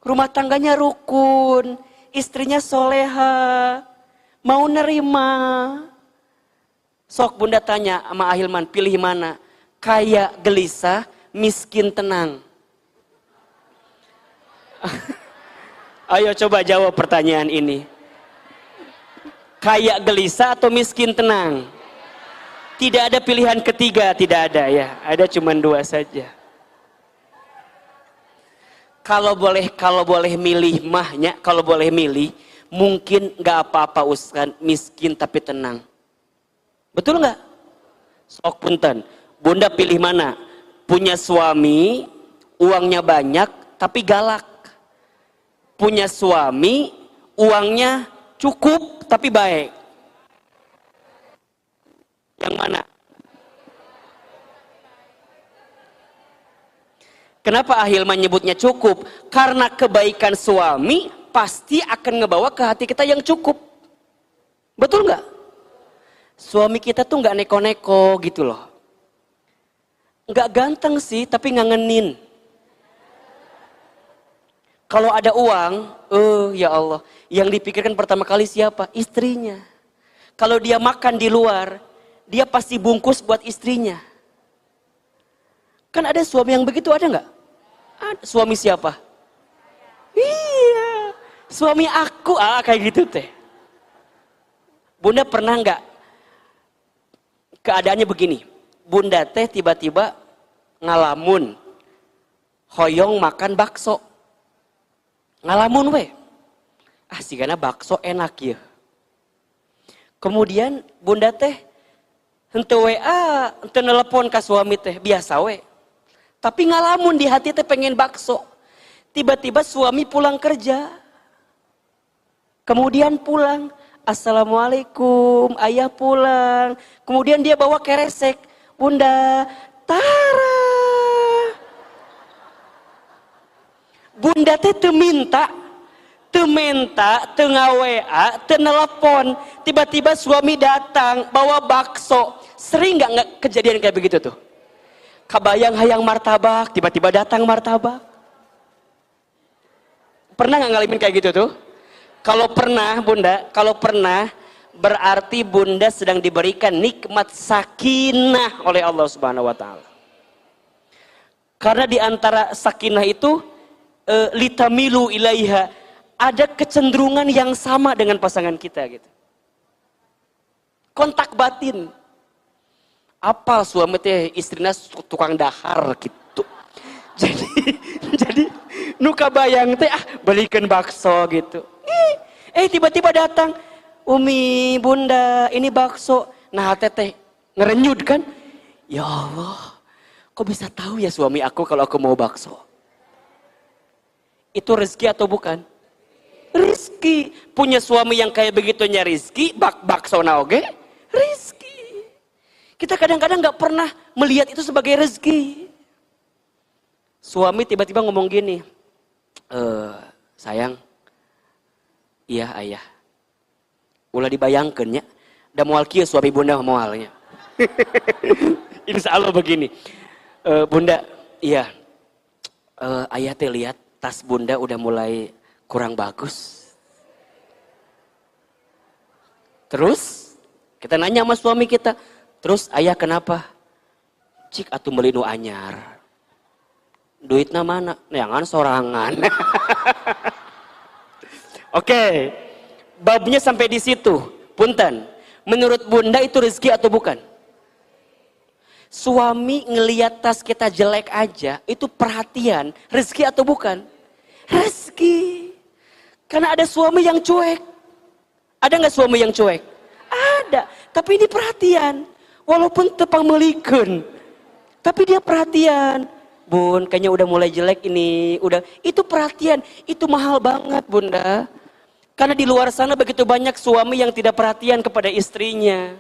rumah tangganya rukun, istrinya soleha, mau nerima. Sok bunda tanya sama Ahilman, pilih mana? Kaya gelisah, miskin tenang. Ayo coba jawab pertanyaan ini. Kaya gelisah atau miskin tenang? Tidak ada pilihan ketiga, tidak ada ya. Ada cuma dua saja. Kalau boleh milih mahnya, kalau boleh milih, mungkin nggak apa-apa Ustaz, miskin tapi tenang. Betul nggak? Sok punten. Bunda pilih mana? Punya suami, uangnya banyak tapi galak. Punya suami, uangnya cukup tapi baik. Yang mana? Kenapa Ahilman nyebutnya cukup? Karena kebaikan suami pasti akan ngebawa ke hati kita yang cukup. Betul nggak? suami kita tuh nggak neko-neko gitu loh. Nggak ganteng sih, tapi ngangenin. Kalau ada uang, ya Allah, yang dipikirkan pertama kali siapa? Istrinya. Kalau dia makan di luar, dia pasti bungkus buat istrinya. Kan ada suami yang begitu, ada nggak? Ada. Suami siapa? Iya, suami aku, kayak gitu teh. Bunda pernah nggak? Keadaannya begini, bunda teh tiba-tiba ngalamun, hoyong makan bakso. Ngalamun we. Sigana bakso enak ya. Kemudian bunda teh henteu WA, henteu nelpon ka suami teh, biasa we. Tapi ngalamun di hati teh pengen bakso. Tiba-tiba suami pulang kerja. Kemudian pulang, assalamualaikum, ayah pulang. Kemudian dia bawa keresek, bunda, tara. Bunda teh teu minta, teu ngaWA, teu nelpon. Tiba-tiba suami datang bawa bakso. Sering nggak kejadian kayak begitu tuh? Kabayang hayang martabak, tiba-tiba datang martabak. Pernah nggak ngalamin kayak gitu tuh? Kalau pernah bunda, kalau pernah berarti bunda sedang diberikan nikmat sakinah oleh Allah Subhanahu Wa Taala. Karena di antara sakinah itu litamilu ilaiha, ada kecenderungan yang sama dengan pasangan kita gitu. Kontak batin. Apal suami teh istrina tukang dahar gitu. Jadi nuka bayang teh belikan bakso gitu. Tiba-tiba datang, Umi, bunda, ini bakso. Nah teteh ngerenyut kan? Ya Allah, kok bisa tahu ya suami aku kalau aku mau bakso? Itu rezeki atau bukan? Rezeki. Punya suami yang kayak begitunya rezeki, bakso naoge, rezeki. Kita kadang-kadang gak pernah melihat itu sebagai rezeki. Suami tiba-tiba ngomong gini, sayang, iya ayah, ulah dibayangkan ya, da moal kieu suami bunda moalnya. Insya Allah begini, bunda, iya, ayah teh lihat tas bunda udah mulai kurang bagus. Terus kita nanya sama suami kita, terus ayah kenapa? Cik atuh meuli nu anyar. Duitna mana? Neangan sorangan. Oke, babnya sampai di situ. Punten, menurut bunda itu rezeki atau bukan? Suami ngelihat tas kita jelek aja, itu perhatian, rezeki atau bukan? Rezeki. Karena ada suami yang cuek. Ada nggak suami yang cuek? Ada. Tapi ini perhatian. Walaupun tepang melikeun. Tapi dia perhatian. Bun, kayaknya udah mulai jelek ini. Itu perhatian. Itu mahal banget bunda. Karena di luar sana begitu banyak suami yang tidak perhatian kepada istrinya.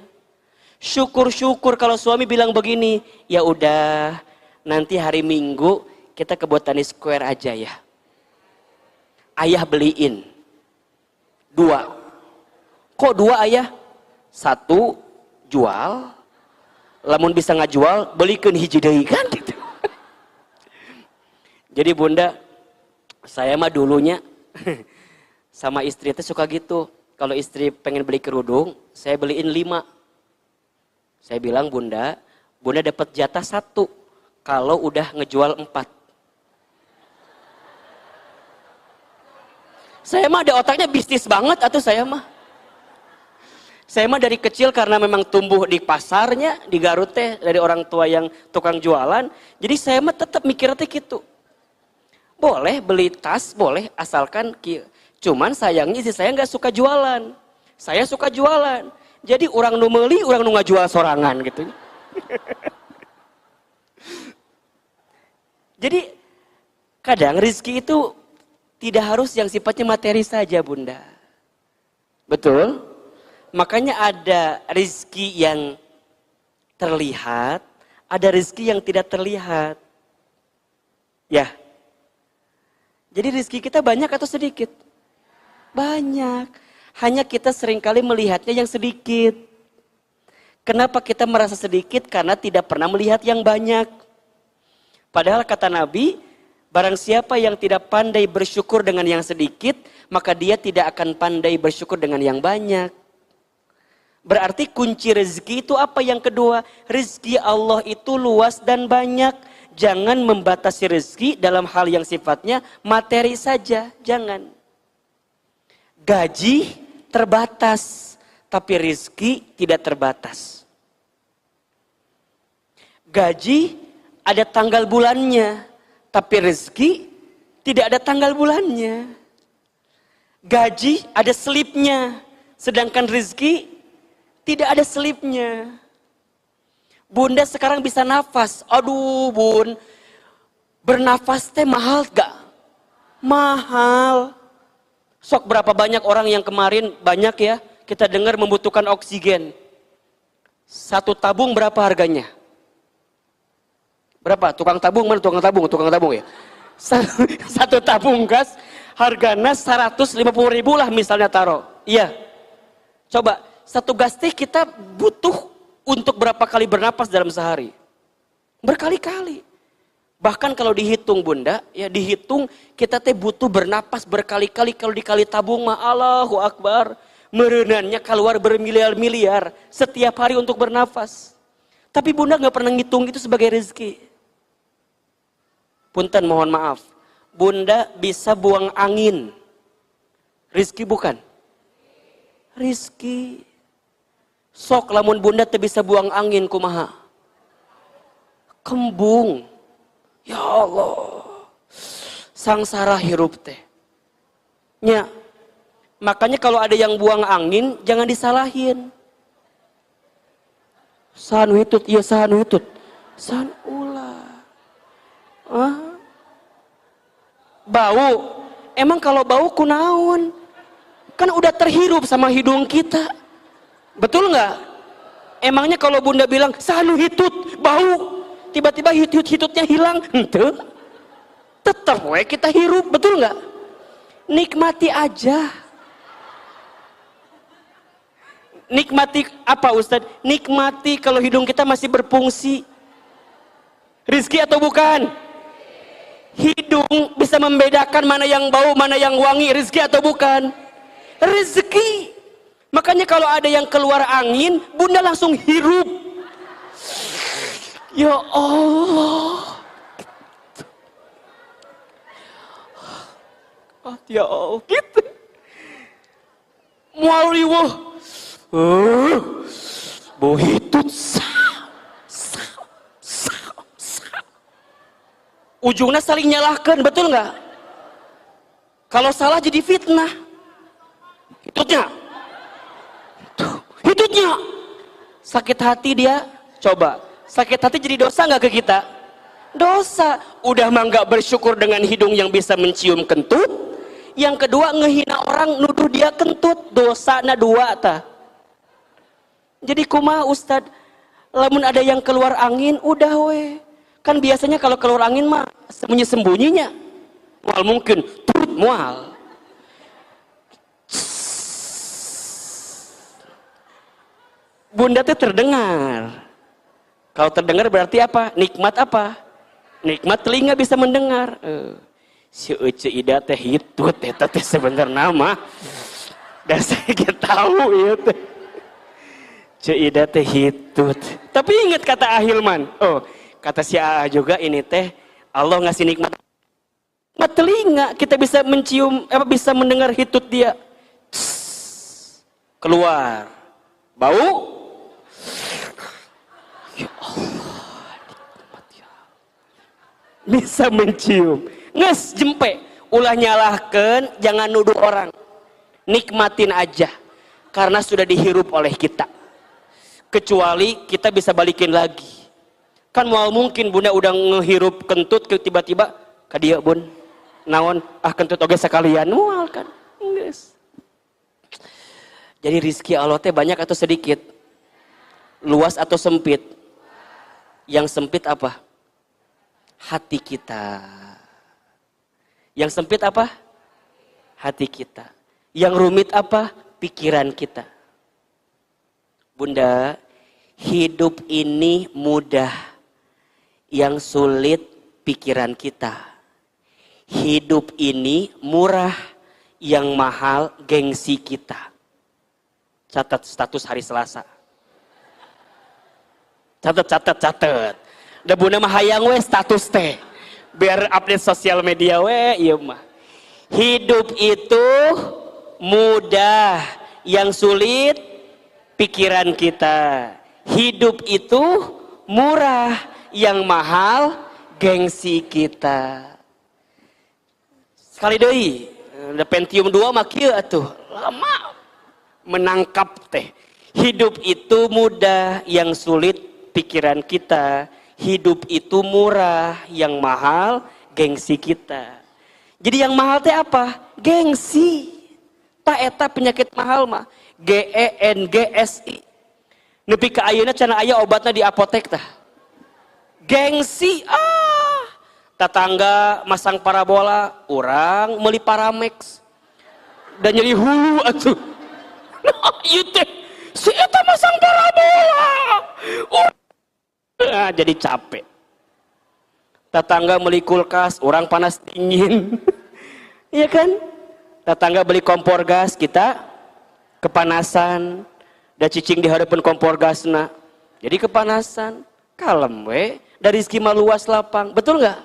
Syukur-syukur kalau suami bilang begini. Ya udah, nanti hari Minggu kita ke Botani Square aja ya. Ayah beliin 2. Kok 2 ayah? 1 jual, lamun bisa ngajual belikan hiji deui kan gitu. Jadi bunda, saya mah dulunya sama istri itu suka gitu. Kalau istri pengen beli kerudung, saya beliin 5. Saya bilang bunda dapat jatah 1 kalau udah ngejual 4. Saya mah ada otaknya bisnis banget atau saya mah. Saya mah dari kecil karena memang tumbuh di pasarnya, di Garut teh, dari orang tua yang tukang jualan. Jadi saya mah tetap mikirnya teh gitu. Boleh beli tas, boleh asalkan cuman sayangnya sih saya nggak suka jualan. Saya suka jualan. Jadi orang nu meuli, orang nu ngajual sorangan gitu. Jadi kadang rezeki itu tidak harus yang sifatnya materi saja bunda. Betul? Makanya ada rezeki yang terlihat, ada rezeki yang tidak terlihat. Ya. Jadi rezeki kita banyak atau sedikit? Banyak. Hanya kita seringkali melihatnya yang sedikit. Kenapa kita merasa sedikit? Karena tidak pernah melihat yang banyak. Padahal kata Nabi, barang siapa yang tidak pandai bersyukur dengan yang sedikit, maka dia tidak akan pandai bersyukur dengan yang banyak. Berarti kunci rezeki itu apa yang kedua? Rezeki Allah itu luas dan banyak. Jangan membatasi rezeki dalam hal yang sifatnya materi saja. Jangan. Gaji terbatas, tapi rezeki tidak terbatas. Gaji ada tanggal bulannya, tapi rezeki tidak ada tanggal bulannya. Gaji ada selipnya, sedangkan rezeki tidak ada selipnya. Bunda sekarang bisa nafas. Aduh bun, bernafas teh mahal gak? Mahal. Sok berapa banyak orang yang kemarin banyak ya, kita dengar membutuhkan oksigen. Satu tabung berapa harganya? Berapa? Tukang tabung mana? Tukang tabung ya. Satu tabung gas harganya 150.000 lah misalnya taruh. Iya. Coba satu gas teh kita butuh untuk berapa kali bernapas dalam sehari? Berkali-kali. Bahkan kalau dihitung bunda, ya dihitung kita teh butuh bernapas berkali-kali. Kalau dikali tabung mah Allahu Akbar. Merenannya keluar bermiliar-miliar setiap hari untuk bernafas. Tapi bunda gak pernah ngitung itu sebagai rezeki. Punten mohon maaf. Bunda bisa buang angin. Rizki bukan? Rizki. Sok lamun bunda teh bisa buang angin kumaha? Kembung. Ya Allah. Sangsara hirup teh. Nya. Makanya kalau ada yang buang angin jangan disalahin. Sanu hitut, iya sanu hitut. San ulah. Bau. Emang kalau bau kunaon? Kan udah terhirup sama hidung kita. Betul nggak? Emangnya kalau bunda bilang sanu hitut bau, tiba-tiba hitutnya hilang, ente, tetap we kita hirup, betul nggak? Nikmati aja. Nikmati apa Ustadz? Nikmati kalau hidung kita masih berfungsi. Rizki atau bukan? Hidung bisa membedakan mana yang bau, mana yang wangi, rizki atau bukan? Rezeki. Makanya kalau ada yang keluar angin, bunda langsung hirup. Ya Allah. Oh, ya Allah. Gitu. Mualiwah. Bau hitut. Ujungnya saling nyalahkan, betul nggak? Kalau salah jadi fitnah. Hitutnya sakit hati dia. Coba sakit hati jadi dosa nggak ke kita? Dosa. Udah mah nggak bersyukur dengan hidung yang bisa mencium kentut. Yang kedua ngehina orang, nuduh dia kentut. Dosa na dua ta. Jadi kumaha Ustad, lamun ada yang keluar angin udah we. Kan biasanya kalau keluar angin mah sembunyi-sembunyinya. Mual mungkin turut mual. Bunda teh terdengar. Kalau terdengar berarti apa? Nikmat apa? Nikmat telinga bisa mendengar. Si Ece Ida teh hitut eta teh sebenarnya nama. Dan saya gak tahu ya teh. Ce Ida teh hitut. Tapi ingat kata Ahilman. Oh, kata si A juga ini teh Allah ngasih nikmat. Nikmat telinga kita bisa mencium bisa mendengar hitut dia. Keluar. Bau. Ya Allah, nikmat ya. Bisa mencium. Nges jempe, ulah nyalahkan, jangan nuduh orang. Nikmatin aja, karena sudah dihirup oleh kita. Kecuali kita bisa balikin lagi. Kan mau mungkin bunda udah ngehirup kentut, tiba-tiba kadia bun, naon, kentut oge sekalian, mual kan. Nges. Jadi rizki Allah teh banyak atau sedikit? Luas atau sempit? Yang sempit apa? Hati kita. Yang sempit apa? Hati kita. Yang rumit apa? Pikiran kita. Bunda, Hidup ini mudah, yang sulit pikiran kita. Hidup ini murah, yang mahal gengsi kita. Catat status hari Selasa. Catat. Da buna mah hayang we status teh. Biar update sosial media we ieu mah. Hidup itu mudah, yang sulit pikiran kita. Hidup itu murah, yang mahal gengsi kita. Sekali deui, da Pentium 2 mah kieu atuh. Lama menangkap teh. Hidup itu mudah, yang sulit pikiran kita. Hidup itu murah, yang mahal gengsi kita. Jadi yang mahal teh apa? Gengsi. Ta eta penyakit mahal mah. GENGSI. Nepi ka ayeuna cenah aya obatna di apotek tah. Gengsi. Tetangga masang parabola, urang meuli Paramex. Dan nyeri hulu atuh. Ieu teh si eta masang parabola. Jadi capek. Tetangga beli kulkas, orang panas dingin. Iya kan? Tetangga beli kompor gas, kita kepanasan. Da cicing di hadapan kompor gasna. Jadi kepanasan. Kalem we, dari rezeki mah luas lapang. Betul nggak?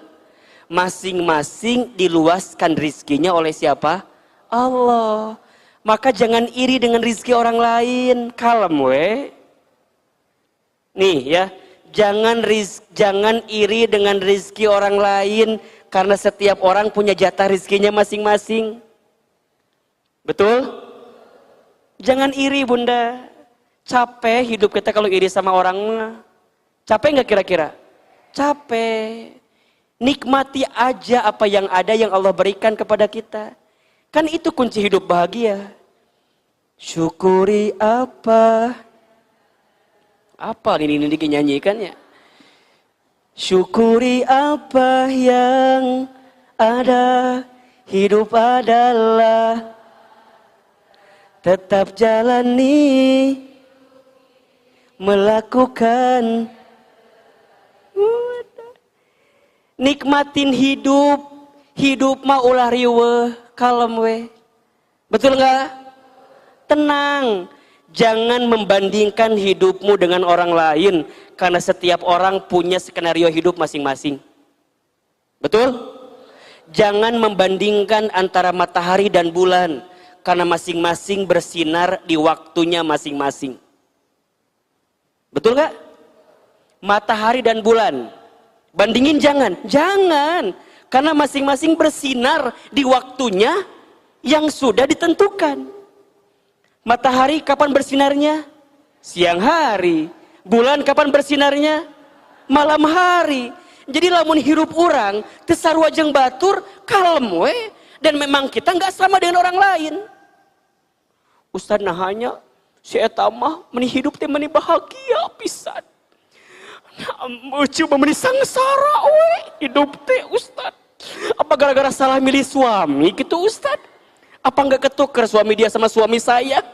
Masing-masing diluaskan rizkinya oleh siapa? Allah. Maka jangan iri dengan rizki orang lain. Kalem we. Nih ya. Jangan iri dengan rizki orang lain, karena setiap orang punya jatah rizkinya masing-masing. Betul? Jangan iri bunda. Capek hidup kita kalau iri sama orang. Capek nggak kira-kira? Capek. Nikmati aja apa yang ada yang Allah berikan kepada kita. Kan itu kunci hidup bahagia. Syukuri apa? Apa ini dinyanyikan ya? Syukuri apa yang ada, hidup adalah tetap jalani, melakukan, nikmatin hidup. Hidup mah ulah riweuh, kalem we. Betul nggak? Tenang. Jangan membandingkan hidupmu dengan orang lain, karena setiap orang punya skenario hidup masing-masing. Betul? Jangan membandingkan antara matahari dan bulan, karena masing-masing bersinar di waktunya masing-masing. Betul gak? Matahari dan bulan, bandingin jangan. Karena masing-masing bersinar di waktunya yang sudah ditentukan. Matahari kapan bersinarnya? Siang hari. Bulan kapan bersinarnya? Malam hari. Jadi lamun hirup orang, tesarua jeung batur, kalem we. Dan memang kita nggak sama dengan orang lain. Ustaz nahanya, si eta mah meni hidup teh meni bahagia pisan. Coba meni sangsara we hidup teh Ustaz. Apa gara-gara salah milih suami gitu Ustaz? Apa nggak ketuker suami dia sama suami saya?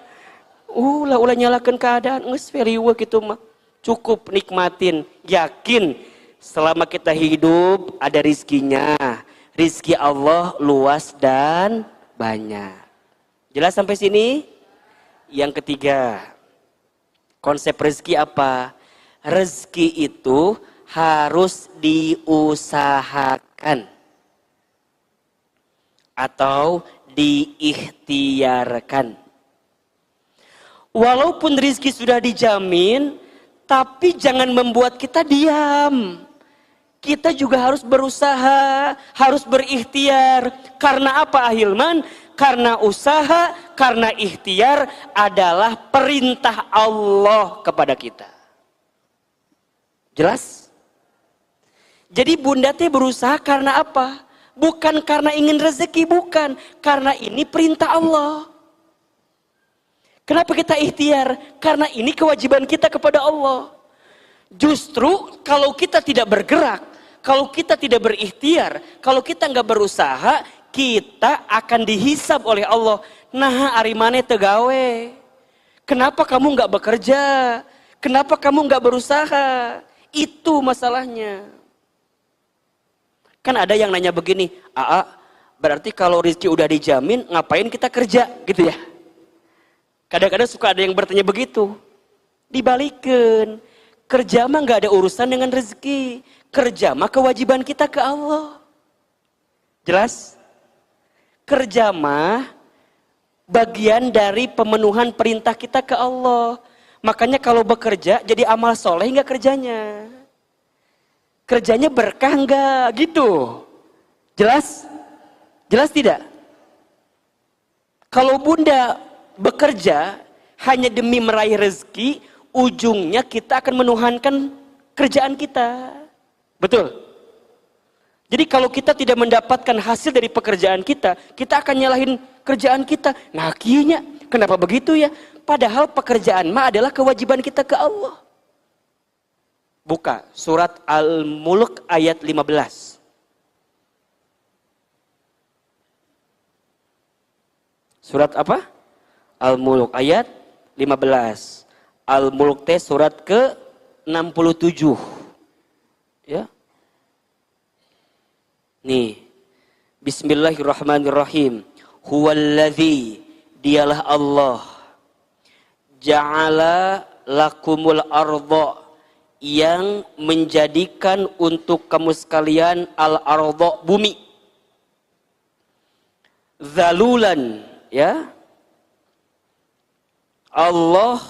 Ulah nyalakan keadaan, nges veriwe gitu mah. Cukup nikmatin, yakin selama kita hidup ada rizkinya. Rizki Allah luas dan banyak. Jelas sampai sini? Yang ketiga, konsep rezeki apa? Rezeki itu harus diusahakan atau diikhtiarkan. Walaupun rizki sudah dijamin, tapi jangan membuat kita diam. Kita juga harus berusaha, harus berikhtiar. Karena apa Ahilman? Karena usaha, karena ikhtiar adalah perintah Allah kepada kita. Jelas? Jadi bunda teh berusaha karena apa? Bukan karena ingin rezeki, bukan. Karena ini perintah Allah. Kenapa kita ikhtiar? Karena ini kewajiban kita kepada Allah. Justru kalau kita tidak bergerak, kalau kita tidak berikhtiar, kalau kita nggak berusaha, kita akan dihisab oleh Allah. Nah, ari maneh teu gawe. Kenapa kamu nggak bekerja? Kenapa kamu nggak berusaha? Itu masalahnya. Kan ada yang nanya begini, Aa, berarti kalau rezeki udah dijamin, ngapain kita kerja? Gitu ya. Kadang-kadang suka ada yang bertanya begitu. Dibalikin, kerja mah nggak ada urusan dengan rezeki. Kerja mah kewajiban kita ke Allah. Jelas? Kerja mah bagian dari pemenuhan perintah kita ke Allah. Makanya kalau bekerja jadi amal soleh nggak kerjanya? Kerjanya berkah nggak? Gitu. Jelas? Jelas tidak? Kalau bunda bekerja hanya demi meraih rezeki, ujungnya kita akan menuhankan kerjaan kita. Betul? Jadi kalau kita tidak mendapatkan hasil dari pekerjaan kita, kita akan nyalahin kerjaan kita. Nah, kianya, kenapa begitu ya? Padahal pekerjaan mah adalah kewajiban kita ke Allah. Buka surat Al-Mulk ayat 15. Surat apa? Al-Mulk ayat 15. Al-Mulk teh surat ke-67. Ya. Nih. Bismillahirrahmanirrahim. Huwallazi, dialah Allah. Ja'ala lakumul arda, yang menjadikan untuk kamu sekalian al-arda, bumi. Zalulan, ya. Allah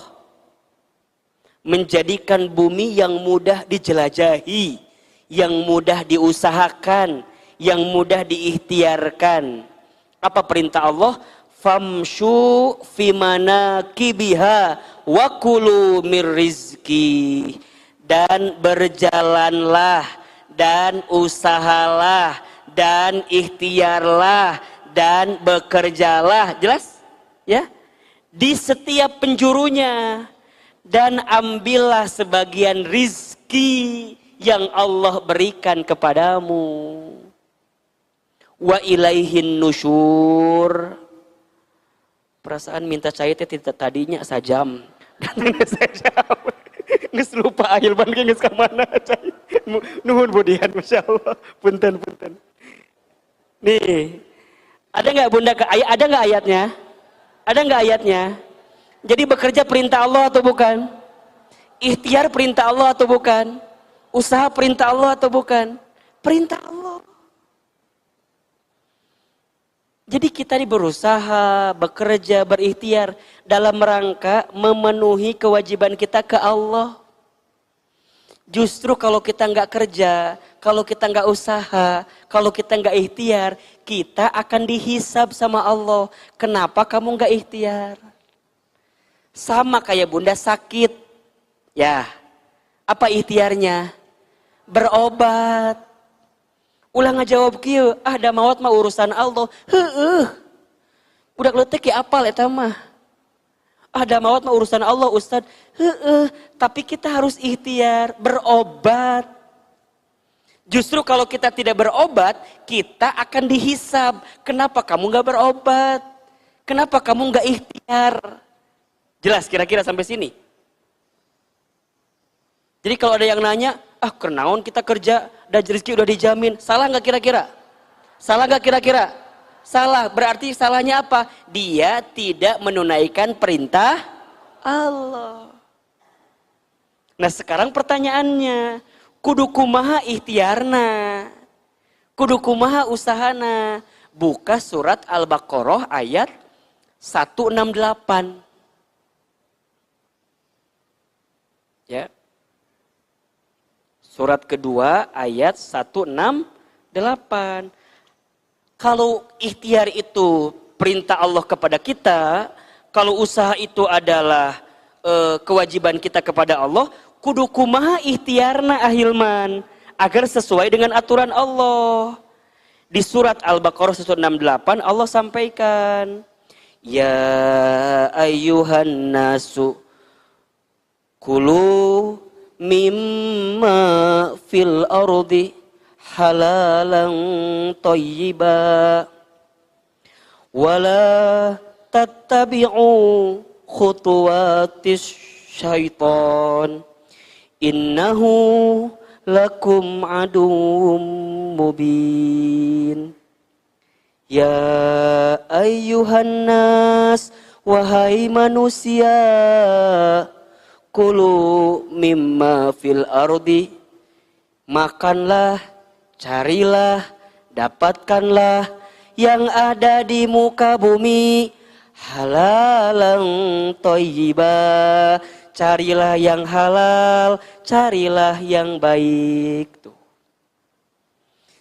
menjadikan bumi yang mudah dijelajahi, yang mudah diusahakan, yang mudah diikhtiarkan. Apa perintah Allah? Famshu fimanakibiha wa kulu mir rizki. Dan berjalanlah, dan usahalah, dan ikhtiarlah, dan bekerjalah. Jelas? Ya? Di setiap penjurunya, dan ambillah sebagian rizki yang Allah berikan kepadamu. Wa ilaihin nusyur. Perasaan minta cai teh tidak tadinya sajam. Datangnya sajam. Nges lupa ahil ban ge geus ka mana cai. Nuhun budihan masyaallah. Punten. Nih. Ada enggak Bunda? Ada enggak ayatnya? Ada nggak ayatnya? Jadi bekerja perintah Allah atau bukan? Ikhtiar perintah Allah atau bukan? Usaha perintah Allah atau bukan? Perintah Allah. Jadi kita ini berusaha, bekerja, berikhtiar dalam rangka memenuhi kewajiban kita ke Allah. Justru kalau kita nggak kerja, kalau kita nggak usaha, kalau kita nggak ikhtiar, kita akan dihisab sama Allah. Kenapa kamu nggak ikhtiar? Sama kayak Bunda sakit, ya. Apa ikhtiarnya? Berobat. Ulah ngajawab kieu, da maot mah urusan Allah. Heueuh. Budak leutik ya apal eta mah. Da maot mah urusan Allah, Ustaz. Tapi kita harus ikhtiar, berobat. Justru kalau kita tidak berobat, kita akan dihisab. Kenapa kamu nggak berobat? Kenapa kamu nggak ikhtiar? Jelas kira-kira sampai sini? Jadi kalau ada yang nanya, kenaon kita kerja, dan rezeki udah dijamin. Salah nggak kira-kira? Salah nggak kira-kira? Salah. Berarti salahnya apa? Dia tidak menunaikan perintah Allah. Nah sekarang pertanyaannya, kudu kumaha ikhtiarna, kudu kumaha usahana. Buka surat Al-Baqarah ayat 168. Ya. Surat kedua ayat 168. Kalau ikhtiar itu perintah Allah kepada kita, kalau usaha itu adalah kewajiban kita kepada Allah, kudu kumaha ikhtiarna ahilman agar sesuai dengan aturan Allah. Di surat Al-Baqarah 168 Allah sampaikan, ya ayyuhan nasu kulu mimma fil ardi halalan thayyiba wala tattabi'u khutuwatis syaitan innahu lakum aduwwum mubin. Ya ayyuhan nas, wahai manusia, kulu mimma fil ardi, makanlah, carilah, dapatkanlah yang ada di muka bumi, halalan thayyibah, carilah yang halal, carilah yang baik. Tuh.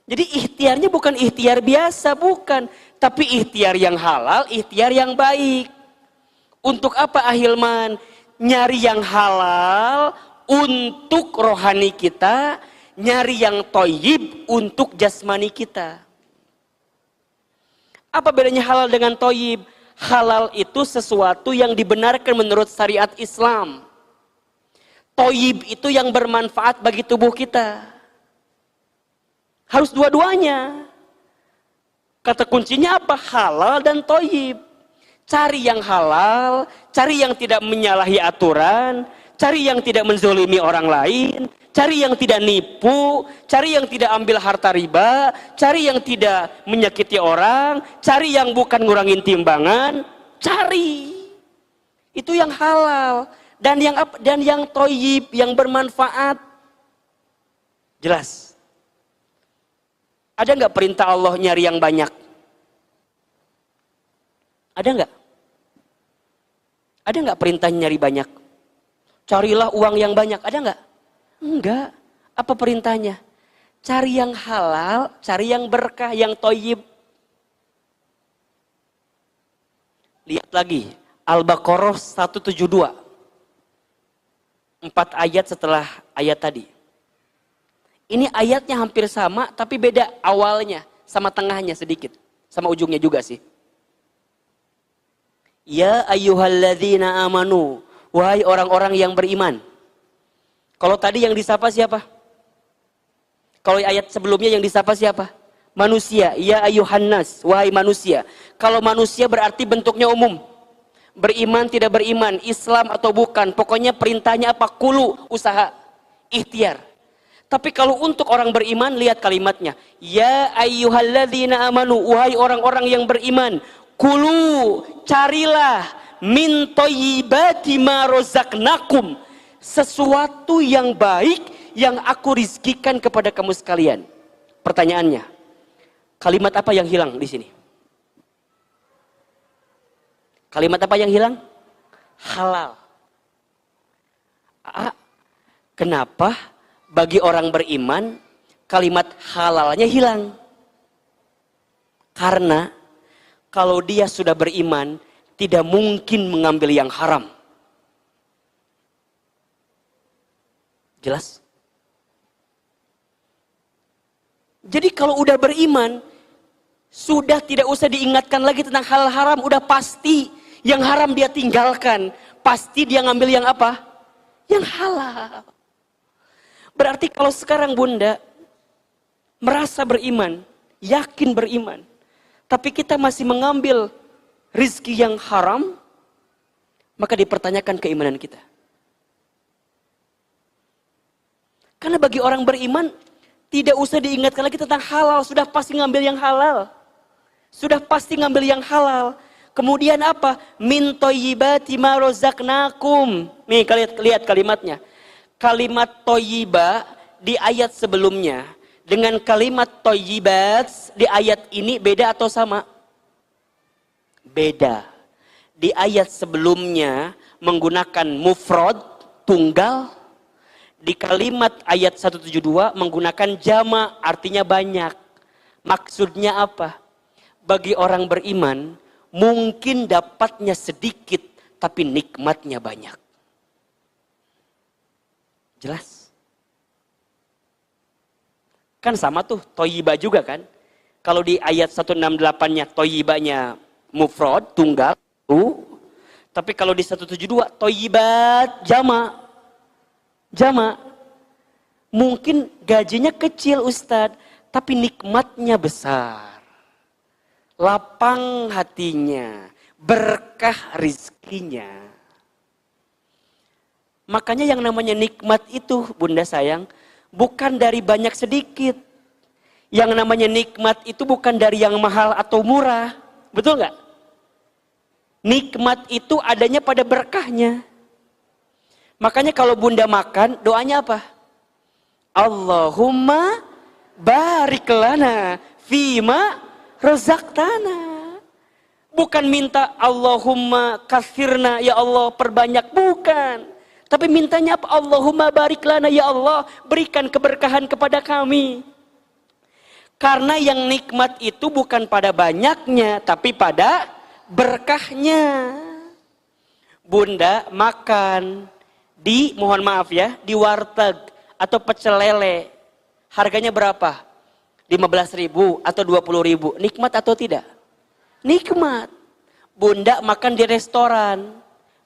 Jadi ikhtiarnya bukan ikhtiar biasa, bukan. Tapi ikhtiar yang halal, ikhtiar yang baik. Untuk apa Ahilman? Nyari yang halal untuk rohani kita, nyari yang thayyib untuk jasmani kita. Apa bedanya halal dengan thayyib? Halal itu sesuatu yang dibenarkan menurut syariat Islam. Thayyib itu yang bermanfaat bagi tubuh kita. Harus dua-duanya. Kata kuncinya apa? Halal dan thayyib. Cari yang halal, cari yang tidak menyalahi aturan, cari yang tidak menzolimi orang lain, cari yang tidak nipu, cari yang tidak ambil harta riba, cari yang tidak menyakiti orang, cari yang bukan ngurangin timbangan, cari. Itu yang halal dan yang thayyib, yang bermanfaat. Jelas. Ada nggak perintah Allah nyari yang banyak? Ada nggak? Ada nggak perintah nyari banyak? Carilah uang yang banyak. Ada nggak? Enggak. Apa perintahnya? Cari yang halal, cari yang berkah, yang thayyib. Lihat lagi. Al-Baqarah 172. 4 ayat setelah ayat tadi. Ini ayatnya hampir sama, tapi beda awalnya. Sama tengahnya sedikit. Sama ujungnya juga sih. Ya ayyuhalladzina amanu. Wahai orang-orang yang beriman. Kalau tadi yang disapa siapa? Kalau ayat sebelumnya yang disapa siapa? Manusia. Ya ayyuhannas. Wahai manusia. Kalau manusia berarti bentuknya umum. Beriman tidak beriman. Islam atau bukan. Pokoknya perintahnya apa? Kulu. Usaha. Ikhtiar. Tapi kalau untuk orang beriman, lihat kalimatnya. Ya ayyuhalladzina amanu. Wahai orang-orang yang beriman. Kulu. Carilah. Min thayyibati ma razaqnakum. Sesuatu yang baik yang aku rizkikan kepada kamu sekalian. Pertanyaannya. Kalimat apa yang hilang di sini? Kalimat apa yang hilang? Halal. Kenapa bagi orang beriman kalimat halalnya hilang? Karena kalau dia sudah beriman tidak mungkin mengambil yang haram. Jelas? Jadi kalau udah beriman sudah tidak usah diingatkan lagi tentang hal haram, udah pasti yang haram dia tinggalkan. Pasti dia ngambil yang apa? Yang halal. Berarti kalau sekarang Bunda merasa beriman, yakin beriman, tapi kita masih mengambil rizki yang haram, maka dipertanyakan keimanan kita. Karena bagi orang beriman tidak usah diingatkan lagi tentang halal, sudah pasti ngambil yang halal. Sudah pasti ngambil yang halal. Kemudian apa? Min thayyibati ma razaqnakum. Nih lihat kalimatnya. Kalimat thayyiba di ayat sebelumnya dengan kalimat thayyibat di ayat ini beda atau sama? Beda. Di ayat sebelumnya menggunakan mufrad, tunggal. Di kalimat ayat 172 menggunakan jama, artinya banyak. Maksudnya apa? Bagi orang beriman mungkin dapatnya sedikit tapi nikmatnya banyak. Jelas? Kan sama tuh, thayyibah juga kan? Kalau di ayat 168-nya thayyibahnya mufrad, tunggal, tapi kalau di 172 thayyibat jama. Jama. Mungkin gajinya kecil Ustadz, tapi nikmatnya besar. Lapang hatinya, berkah rizkinya. Makanya yang namanya nikmat itu, Bunda sayang, bukan dari banyak sedikit. Yang namanya nikmat itu bukan dari yang mahal atau murah. Betul nggak? Nikmat itu adanya pada berkahnya. Makanya kalau Bunda makan, doanya apa? Allahumma barik lana fima razaqtana. Bukan minta Allahumma kathirna, ya Allah perbanyak, bukan. Tapi mintanya apa? Allahumma barik lana, ya Allah berikan keberkahan kepada kami. Karena yang nikmat itu bukan pada banyaknya, tapi pada berkahnya. Bunda makan di, mohon maaf ya, di warteg atau pecel lele. Harganya berapa? 15.000 atau 20.000. Nikmat atau tidak? Nikmat. Bunda makan di restoran,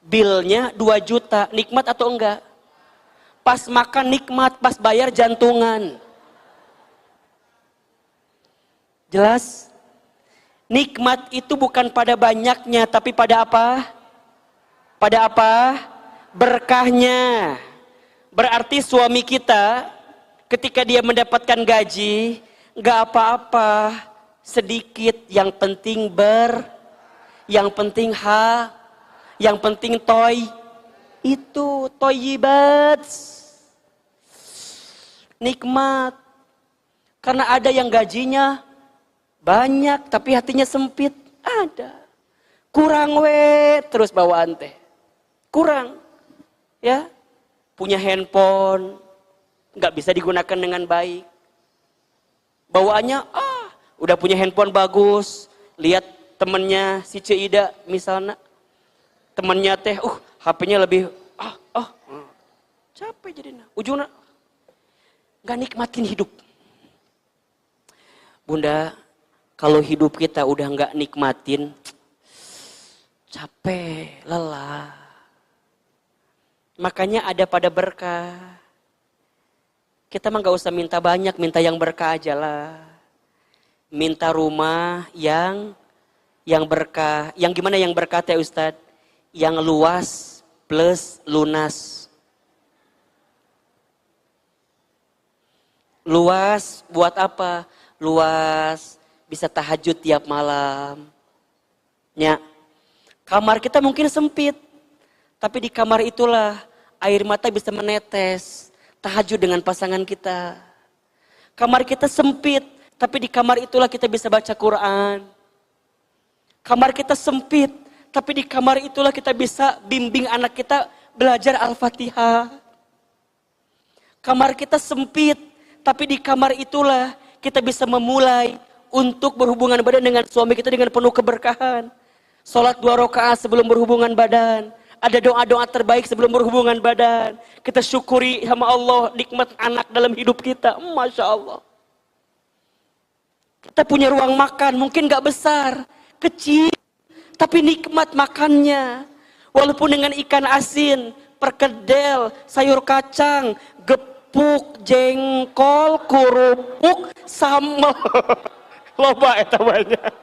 bilnya 2 juta, nikmat atau enggak? Pas makan nikmat, pas bayar jantungan. Jelas? Nikmat itu bukan pada banyaknya, tapi pada apa? Pada apa? Berkahnya. Berarti suami kita ketika dia mendapatkan gaji, enggak apa-apa, sedikit, yang penting yang penting yang penting itu toyibat, nikmat. Karena ada yang gajinya banyak tapi hatinya sempit, ada. Kurang terus bawaan teh, kurang, ya. Punya handphone nggak bisa digunakan dengan baik, bawaannya udah punya handphone bagus, lihat temennya si Ceida misalnya, temennya teh HP-nya lebih capek jadinya, ujungnya nggak nikmatin hidup. Bunda, kalau hidup kita udah nggak nikmatin, capek, lelah. Makanya ada pada berkah. Kita mah nggak usah minta banyak, minta yang berkah aja lah. Minta rumah yang berkah. Yang gimana yang berkah ya Ustadz? Yang luas plus lunas. Luas buat apa? Luas bisa tahajud tiap malam. Ya. Kamar kita mungkin sempit. Tapi di kamar itulah air mata bisa menetes. Tahajud dengan pasangan kita. Kamar kita sempit. Tapi di kamar itulah kita bisa baca Quran. Kamar kita sempit, tapi di kamar itulah kita bisa bimbing anak kita belajar Al-Fatihah. Kamar kita sempit, tapi di kamar itulah kita bisa memulai untuk berhubungan badan dengan suami kita dengan penuh keberkahan. Salat 2 rakaat sebelum berhubungan badan. Ada doa-doa terbaik sebelum berhubungan badan. Kita syukuri sama Allah nikmat anak dalam hidup kita. Masya Allah. Kita punya ruang makan, mungkin gak besar, kecil, tapi nikmat makannya. Walaupun dengan ikan asin, perkedel, sayur kacang, gepuk, jengkol, kerupuk, sambal. Loba eta banyak.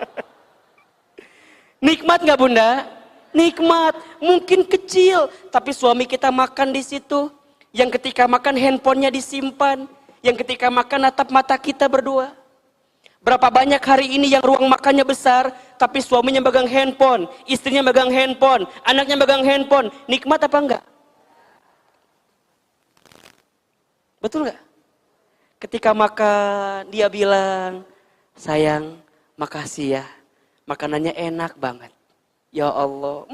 Nikmat gak Bunda? Nikmat, mungkin kecil, tapi suami kita makan di situ. Yang ketika makan handphonenya disimpan, yang ketika makan natap mata kita berdua. Berapa banyak hari ini yang ruang makannya besar, tapi suaminya megang handphone, istrinya megang handphone, anaknya megang handphone. Nikmat apa enggak? Betul enggak? Ketika makan, dia bilang, sayang, makasih ya, makanannya enak banget. Ya Allah,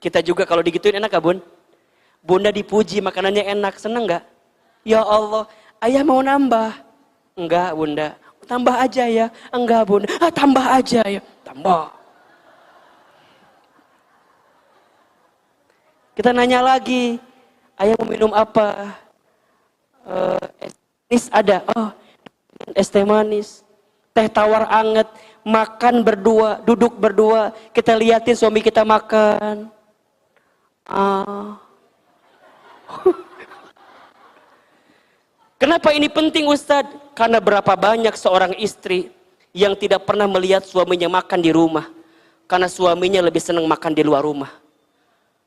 kita juga kalau digituin enak gak Bun? Bunda dipuji makanannya enak, seneng gak? Ya Allah, ayah mau nambah? Enggak Bunda. Tambah aja ya. Enggak Bunda. Tambah aja ya. Tambah. Kita nanya lagi. Ayah mau minum apa? Es manis ada. Es teh manis. Teh tawar anget. Makan berdua. Duduk berdua. Kita liatin suami kita makan. Kenapa ini penting Ustadz? Karena berapa banyak seorang istri yang tidak pernah melihat suaminya makan di rumah. Karena suaminya lebih senang makan di luar rumah.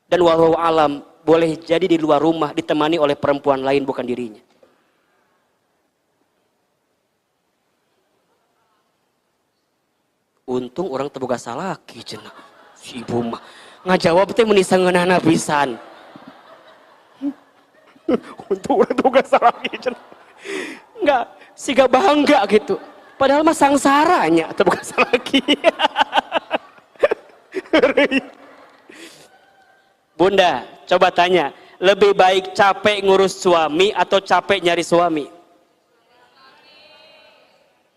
Dan walau alam, boleh jadi di luar rumah ditemani oleh perempuan lain bukan dirinya. Untung orang terbuka salah cenah. Si ibu mah ngajawab teh menisa ngeunahna pisan. Untung orang terbuka salah cenah. Enggak, siga bangga gitu. Padahal mah sangsaranya terbuka salah lagi. Bunda, coba tanya, lebih baik capek ngurus suami atau capek nyari suami?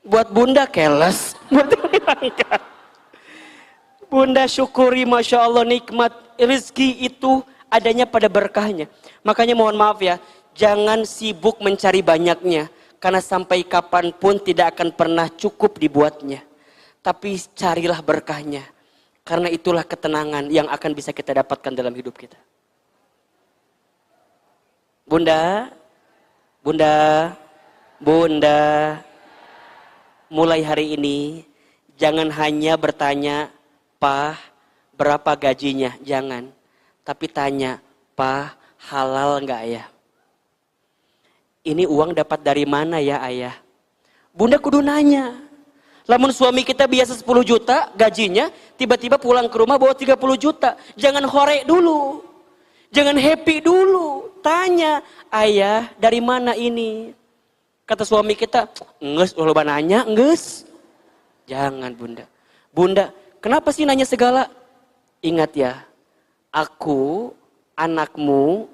Buat bunda keles, bunda syukuri, masya Allah, nikmat rezeki itu adanya pada berkahnya. Makanya mohon maaf ya, jangan sibuk mencari banyaknya, karena sampai kapanpun tidak akan pernah cukup dibuatnya. Tapi carilah berkahnya, karena itulah ketenangan yang akan bisa kita dapatkan dalam hidup kita. Bunda, bunda, bunda, mulai hari ini jangan hanya bertanya, "Pah, berapa gajinya?" Jangan. Tapi tanya, "Pah, halal enggak ya? Ini uang dapat dari mana ya ayah?" Bunda kudu nanya. Lamun suami kita biasa 10 juta gajinya, tiba-tiba pulang ke rumah bawa 30 juta. Jangan hore dulu. Jangan happy dulu. Tanya, "Ayah, dari mana ini?" Kata suami kita, "Nges, loba nanya, nges." Jangan bunda. Bunda, kenapa sih nanya segala? Ingat ya, aku, anakmu,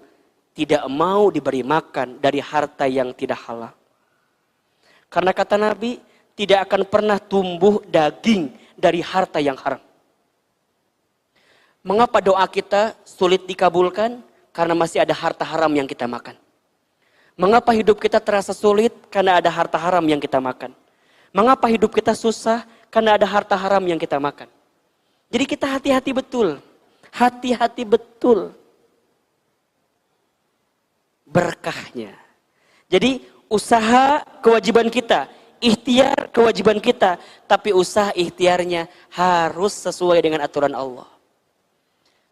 tidak mau diberi makan dari harta yang tidak halal. Karena kata Nabi, tidak akan pernah tumbuh daging dari harta yang haram. Mengapa doa kita sulit dikabulkan? Karena masih ada harta haram yang kita makan. Mengapa hidup kita terasa sulit? Karena ada harta haram yang kita makan. Mengapa hidup kita susah? Karena ada harta haram yang kita makan. Jadi kita hati-hati betul. Hati-hati betul. Berkahnya. Jadi usaha kewajiban kita. Ikhtiar kewajiban kita. Tapi usaha ikhtiarnya harus sesuai dengan aturan Allah.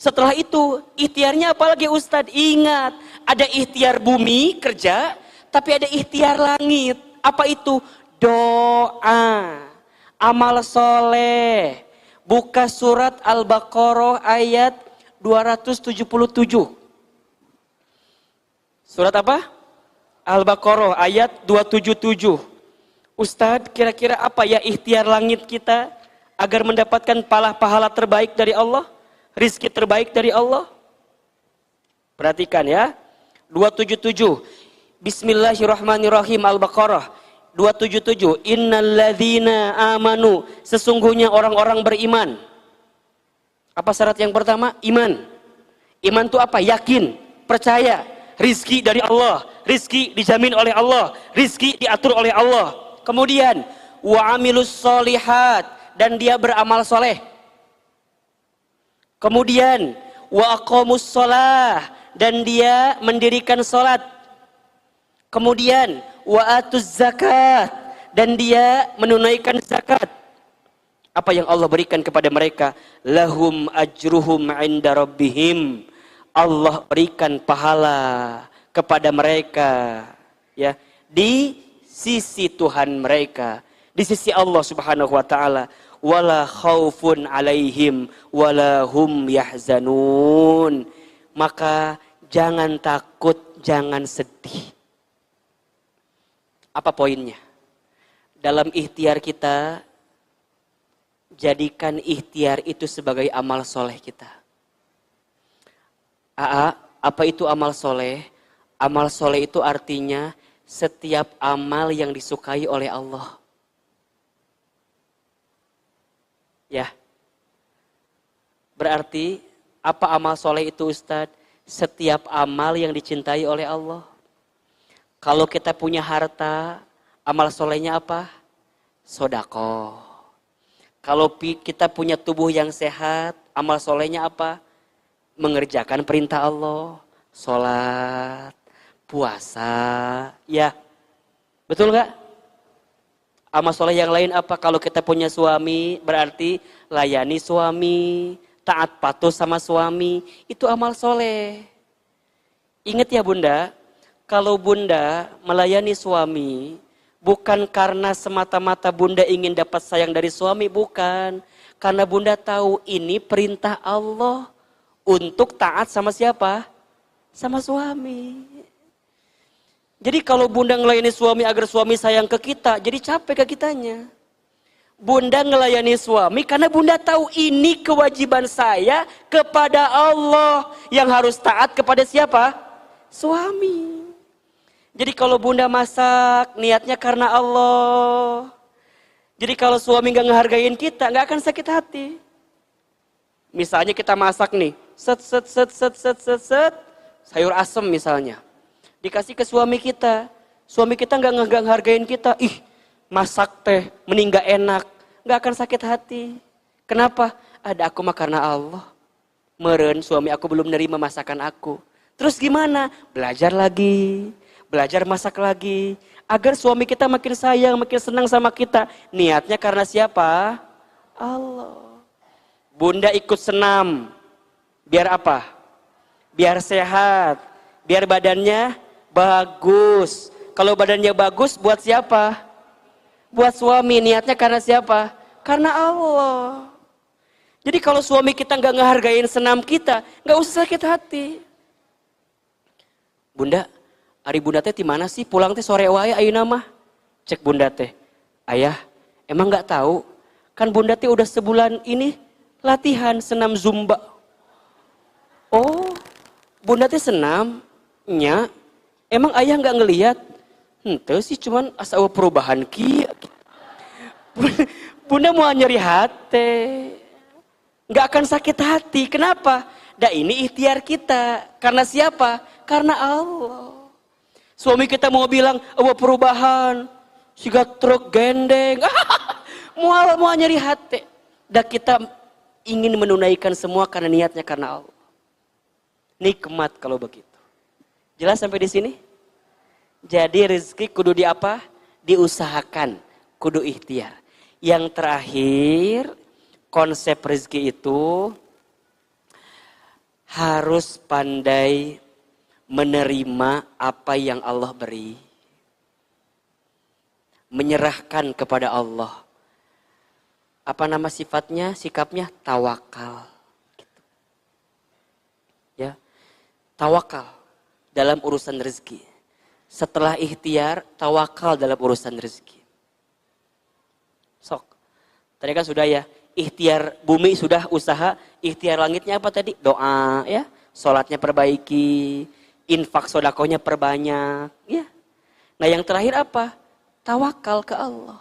Setelah itu, ikhtiarnya apalagi Ustadz? Ingat, ada ikhtiar bumi, kerja, tapi ada ikhtiar langit. Apa itu? Doa, amal soleh. Buka surat Al-Baqarah ayat 277. Surat apa? Al-Baqarah ayat 277. Ustadz, kira-kira apa ya ikhtiar langit kita agar mendapatkan pahala terbaik dari Allah? Rizki terbaik dari Allah? Perhatikan ya. 277. Bismillahirrahmanirrahim. Al-Baqarah 277. Innalladzina amanu. Sesungguhnya orang-orang beriman. Apa syarat yang pertama? Iman. Iman itu apa? Yakin, percaya. Rizki dari Allah. Rizki dijamin oleh Allah. Rizki diatur oleh Allah. Kemudian wa amilus solihat, dan dia beramal soleh. Kemudian wa aqamus sholah, dan dia mendirikan sholat. Kemudian wa atuz zakat, dan dia menunaikan zakat. Apa yang Allah berikan kepada mereka? Lahum ajruhum inda rabbihim. Allah berikan pahala kepada mereka, ya, di sisi Tuhan mereka, di sisi Allah Subhanahu wa taala. Wala khaufun alaihim wala hum yahzanun. Maka jangan takut, jangan sedih. Apa poinnya? Dalam ikhtiar kita, jadikan ikhtiar itu sebagai amal soleh kita. Apa itu amal soleh? Amal soleh itu artinya setiap amal yang disukai oleh Allah. Ya. Berarti apa amal soleh itu Ustadz? Setiap amal yang dicintai oleh Allah. Kalau kita punya harta, amal solehnya apa? Sodako. Kalau kita punya tubuh yang sehat, amal solehnya apa? Mengerjakan perintah Allah. Sholat, puasa, ya. Betul gak? Amal soleh yang lain apa? Kalau kita punya suami, berarti layani suami, taat patuh sama suami. Itu amal soleh. Ingat ya bunda, kalau bunda melayani suami, bukan karena semata-mata bunda ingin dapat sayang dari suami, bukan. Karena bunda tahu ini perintah Allah untuk taat sama siapa? Sama suami. Jadi kalau bunda ngelayani suami agar suami sayang ke kita, jadi capek ke kitanya. Bunda ngelayani suami karena bunda tahu ini kewajiban saya kepada Allah yang harus taat kepada siapa? Suami. Jadi kalau bunda masak niatnya karena Allah. Jadi kalau suami nggak ngehargain kita nggak akan sakit hati. Misalnya kita masak nih, set sayur asem misalnya, dikasih ke suami kita nggak ngehargain kita, ih masak teh, mending gak enak. Gak akan sakit hati. Kenapa? Ada aku mah karena Allah. Meren suami aku belum nerima masakan aku. Terus gimana? Belajar lagi. Belajar masak lagi. Agar suami kita makin sayang, makin senang sama kita. Niatnya karena siapa? Allah. Bunda ikut senam. Biar apa? Biar sehat. Biar badannya bagus. Kalau badannya bagus buat siapa? Buat suami. Niatnya karena siapa? Karena Allah. Jadi kalau suami kita nggak ngehargain senam kita, nggak usah sakit hati. Bunda, ari bunda teh di mana sih? Pulang teh sore wae ayeuna mah. Cek bunda teh. Ayah, emang nggak tahu? Kan bunda teh udah sebulan ini latihan senam zumba. Oh, bunda teh senam? Nya. Emang ayah nggak ngelihat? Henteu sih cuman asa perubahan ki. Bunda mau nyeri hati. Nggak akan sakit hati. Kenapa? Dah ini ikhtiar kita. Karena siapa? Karena Allah. Suami kita mau bilang, perubahan. Siga truk gendeng. Mau nyeri hati. Dah kita ingin menunaikan semua karena niatnya karena Allah. Nikmat kalau begitu. Jelas sampai di sini? Jadi rezeki kudu di apa? Diusahakan, kudu ikhtiar. Yang terakhir, konsep rezeki itu harus pandai menerima apa yang Allah beri. Menyerahkan kepada Allah. Apa nama sifatnya? Sikapnya tawakal. Ya, tawakal dalam urusan rezeki. Setelah ikhtiar, tawakal dalam urusan rezeki. Sok. Tadi kan sudah ya, ikhtiar bumi sudah usaha, ikhtiar langitnya apa tadi? Doa ya, sholatnya perbaiki, infak sodakohnya perbanyak. Ya. Nah yang terakhir apa? Tawakal ke Allah.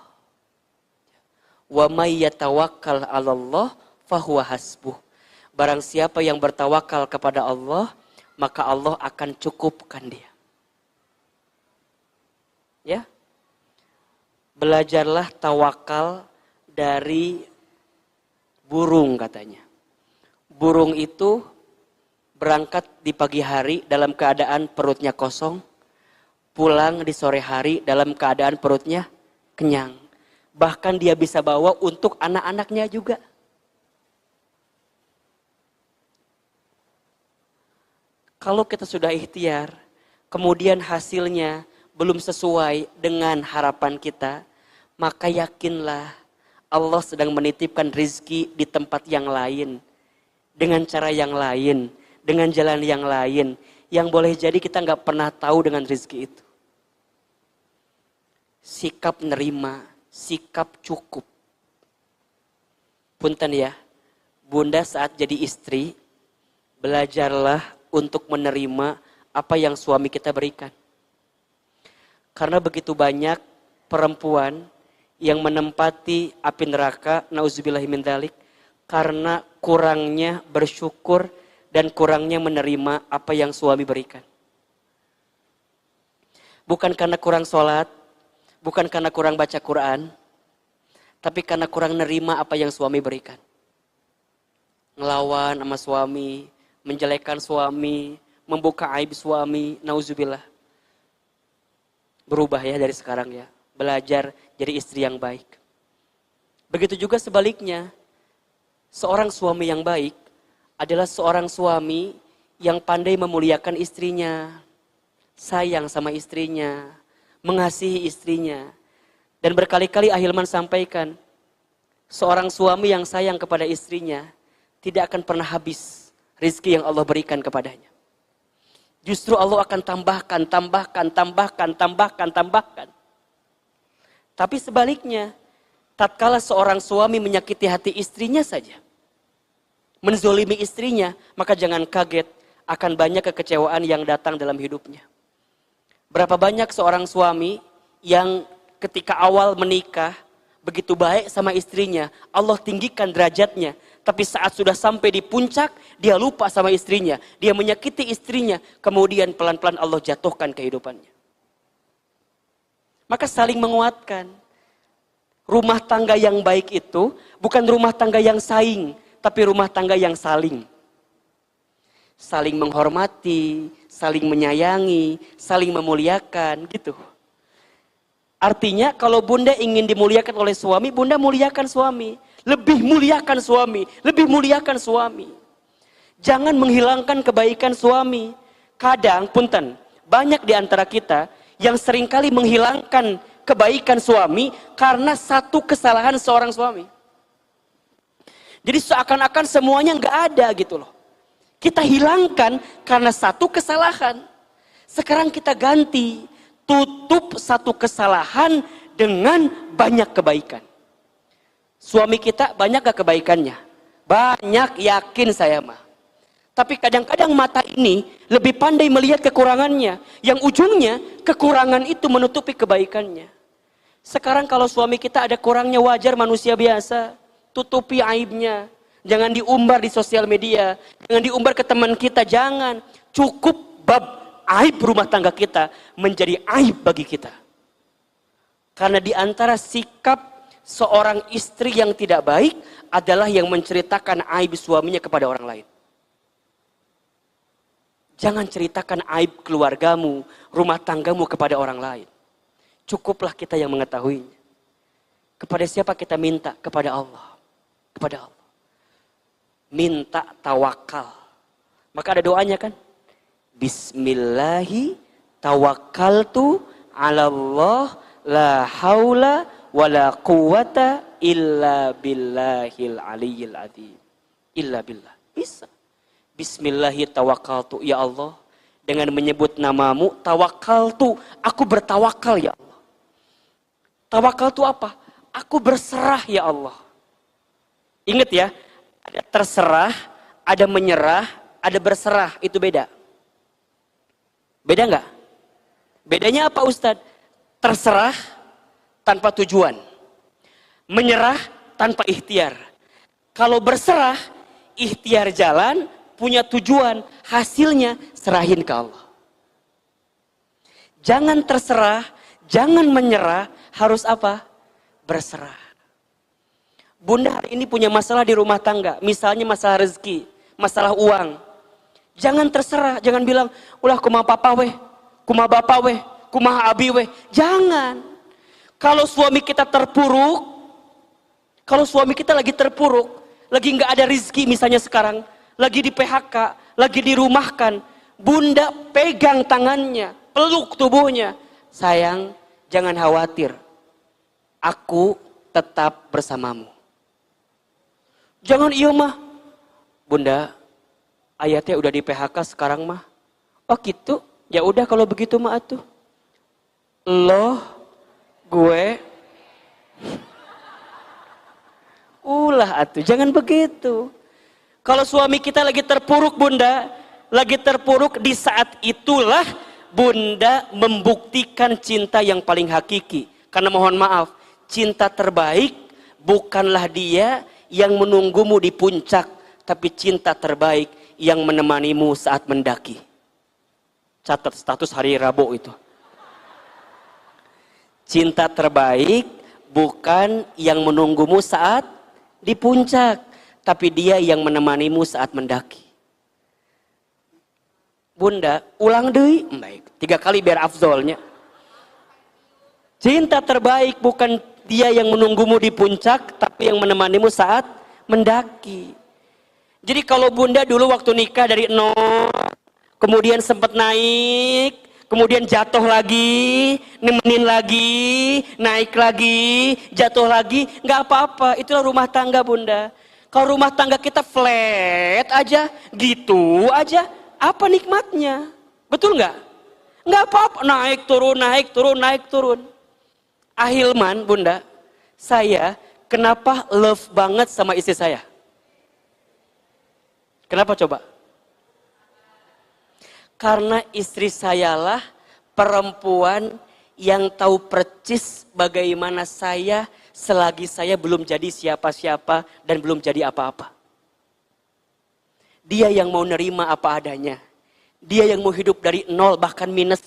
Wa may yatawakkal 'alallah fahuwa hasbuh. Barang siapa yang bertawakal kepada Allah, maka Allah akan cukupkan dia. Ya, belajarlah tawakal dari burung katanya. Burung itu berangkat di pagi hari dalam keadaan perutnya kosong, pulang di sore hari dalam keadaan perutnya kenyang. Bahkan dia bisa bawa untuk anak-anaknya juga. Kalau kita sudah ikhtiar, kemudian hasilnya belum sesuai dengan harapan kita, maka yakinlah Allah sedang menitipkan rizki di tempat yang lain, dengan cara yang lain, dengan jalan yang lain, yang boleh jadi kita nggak pernah tahu dengan rizki itu. Sikap nerima, sikap cukup. Punten ya, bunda saat jadi istri, belajarlah untuk menerima apa yang suami kita berikan. Karena begitu banyak perempuan yang menempati api neraka, nauzubillahi min dzalik, karena kurangnya bersyukur dan kurangnya menerima apa yang suami berikan. Bukan karena kurang sholat, bukan karena kurang baca Quran, tapi karena kurang nerima apa yang suami berikan. Ngelawan sama suami, menjelekkan suami, membuka aib suami, nauzubillah. Berubah ya dari sekarang ya. Belajar jadi istri yang baik. Begitu juga sebaliknya. Seorang suami yang baik adalah seorang suami yang pandai memuliakan istrinya, sayang sama istrinya, mengasihi istrinya. Dan berkali-kali Ahilman sampaikan, seorang suami yang sayang kepada istrinya tidak akan pernah habis rizki yang Allah berikan kepadanya. Justru Allah akan tambahkan. Tapi sebaliknya, tatkala seorang suami menyakiti hati istrinya saja, menzolimi istrinya, maka jangan kaget akan banyak kekecewaan yang datang dalam hidupnya. Berapa banyak seorang suami yang ketika awal menikah, begitu baik sama istrinya, Allah tinggikan derajatnya. Tapi saat sudah sampai di puncak, dia lupa sama istrinya. Dia menyakiti istrinya, kemudian pelan-pelan Allah jatuhkan kehidupannya. Maka saling menguatkan. Rumah tangga yang baik itu bukan rumah tangga yang saing, tapi rumah tangga yang saling. Saling menghormati, saling menyayangi, saling memuliakan, gitu. Artinya kalau bunda ingin dimuliakan oleh suami, bunda muliakan suami. Lebih muliakan suami, lebih muliakan suami. Jangan menghilangkan kebaikan suami. Kadang, punten, banyak di antara kita yang seringkali menghilangkan kebaikan suami karena satu kesalahan seorang suami. Jadi seakan-akan semuanya nggak ada gitu loh. Kita hilangkan karena satu kesalahan. Sekarang kita ganti, tutup satu kesalahan dengan banyak kebaikan. Suami kita banyak gak kebaikannya? Banyak, yakin saya mah. Tapi kadang-kadang mata ini lebih pandai melihat kekurangannya. Yang ujungnya kekurangan itu menutupi kebaikannya. Sekarang kalau suami kita ada kurangnya, wajar, manusia biasa. Tutupi aibnya. Jangan diumbar di sosial media. Jangan diumbar ke teman kita, jangan. Cukup bab aib rumah tangga kita menjadi aib bagi kita. Karena di antara sikap seorang istri yang tidak baik adalah yang menceritakan aib suaminya kepada orang lain. Jangan ceritakan aib keluargamu, rumah tanggamu kepada orang lain. Cukuplah kita yang mengetahuinya. Kepada siapa kita minta? Kepada Allah. Kepada Allah. Minta tawakal. Maka ada doanya kan? Bismillahi tawakkaltu ala Allah la haula wala quwata illa billahil aliyyil azim. Illa billah. Bisa. Bismillahi tawakkaltu, ya Allah. Dengan menyebut namamu, tawakkaltu. Aku bertawakal, ya Allah. Tawakal itu apa? Aku berserah, ya Allah. Ingat ya, ada terserah, ada menyerah, ada berserah. Itu beda. Beda nggak? Bedanya apa Ustadz? Terserah tanpa tujuan. Menyerah tanpa ikhtiar. Kalau berserah, ikhtiar jalan, punya tujuan, hasilnya serahin ke Allah. Jangan terserah, jangan menyerah, harus apa? Berserah. Bunda hari ini punya masalah di rumah tangga, misalnya masalah rezeki, masalah uang. Jangan terserah, jangan bilang, ulah kumaha papa weh, kumaha bapak weh, kumaha abi weh. Jangan. Kalau suami kita terpuruk, kalau suami kita lagi terpuruk, lagi nggak ada rezeki misalnya sekarang, lagi di PHK, lagi dirumahkan, bunda pegang tangannya, peluk tubuhnya. Sayang, jangan khawatir, aku tetap bersamamu. Jangan iya mah, bunda, ayatnya udah di PHK sekarang mah. Oh gitu, ya udah kalau begitu mah atuh. Loh, gue, ulah atuh, jangan begitu. Kalau suami kita lagi terpuruk bunda, lagi terpuruk, di saat itulah bunda membuktikan cinta yang paling hakiki. Karena mohon maaf, cinta terbaik bukanlah dia yang menunggumu di puncak, tapi cinta terbaik yang menemanimu saat mendaki. Catat status hari Rabu itu. Cinta terbaik bukan yang menunggumu saat di puncak, tapi dia yang menemanimu saat mendaki. Bunda, ulang deui, baik. 3 kali biar afdolnya. Cinta terbaik bukan dia yang menunggumu di puncak, tapi yang menemanimu saat mendaki. Jadi kalau bunda dulu waktu nikah dari nol kemudian sempat naik, kemudian jatuh lagi, nemenin lagi, naik lagi, jatuh lagi, nggak apa-apa. Itulah rumah tangga, Bunda. Kalau rumah tangga kita flat aja, gitu aja, apa nikmatnya? Betul nggak? Nggak apa-apa, naik turun, naik turun, naik turun. Ahilman, Bunda, saya kenapa love banget sama istri saya? Kenapa coba? Karena istri sayalah perempuan yang tahu percis bagaimana saya selagi saya belum jadi siapa-siapa dan belum jadi apa-apa. Dia yang mau nerima apa adanya. Dia yang mau hidup dari nol bahkan minus.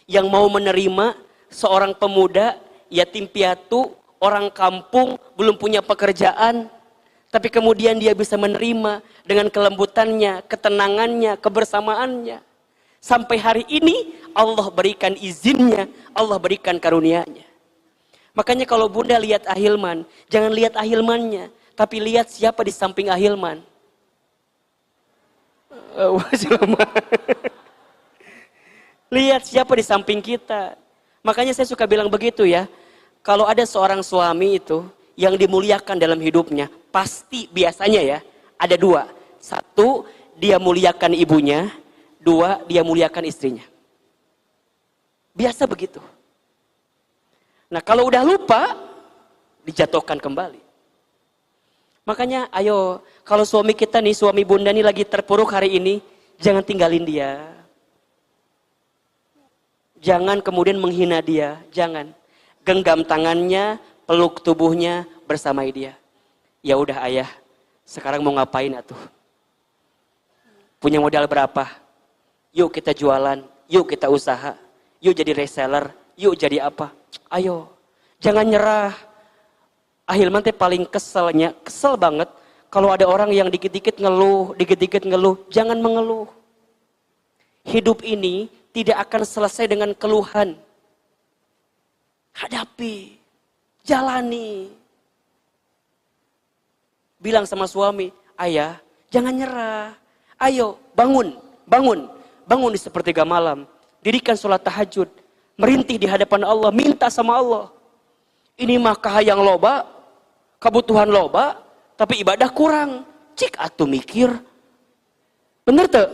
Yang mau menerima seorang pemuda yatim piatu, orang kampung, belum punya pekerjaan. Tapi kemudian dia bisa menerima dengan kelembutannya, ketenangannya, kebersamaannya. Sampai hari ini Allah berikan izinnya, Allah berikan karunia-Nya. Makanya kalau Bunda lihat Ahilman, jangan lihat Ahilmannya, tapi lihat siapa di samping Ahilman. Lihat siapa di samping kita. Makanya saya suka bilang begitu ya. Kalau ada seorang suami itu yang dimuliakan dalam hidupnya, pasti biasanya ya, ada dua. Satu, dia muliakan ibunya. Dua, dia muliakan istrinya. Biasa begitu. Nah kalau udah lupa, dijatuhkan kembali. Makanya ayo, kalau suami kita nih, suami Bunda nih lagi terpuruk hari ini, jangan tinggalin dia. Jangan kemudian menghina dia, jangan. Genggam tangannya, peluk tubuhnya, bersamai dia. Ya udah ayah, sekarang mau ngapain atuh? Punya modal berapa? Yuk kita jualan, yuk kita usaha, yuk jadi reseller, yuk jadi apa? Ayo, jangan nyerah. Ahilman teh paling keselnya, kesel banget kalau ada orang yang dikit-dikit ngeluh, jangan mengeluh. Hidup ini tidak akan selesai dengan keluhan. Hadapi, jalani. Bilang sama suami, ayah, jangan nyerah. Ayo, bangun di sepertiga malam. Dirikan sholat tahajud, merintih di hadapan Allah, minta sama Allah. Ini mah kahayang loba, kebutuhan loba, tapi ibadah kurang. Cik atuh mikir. Bener tuh?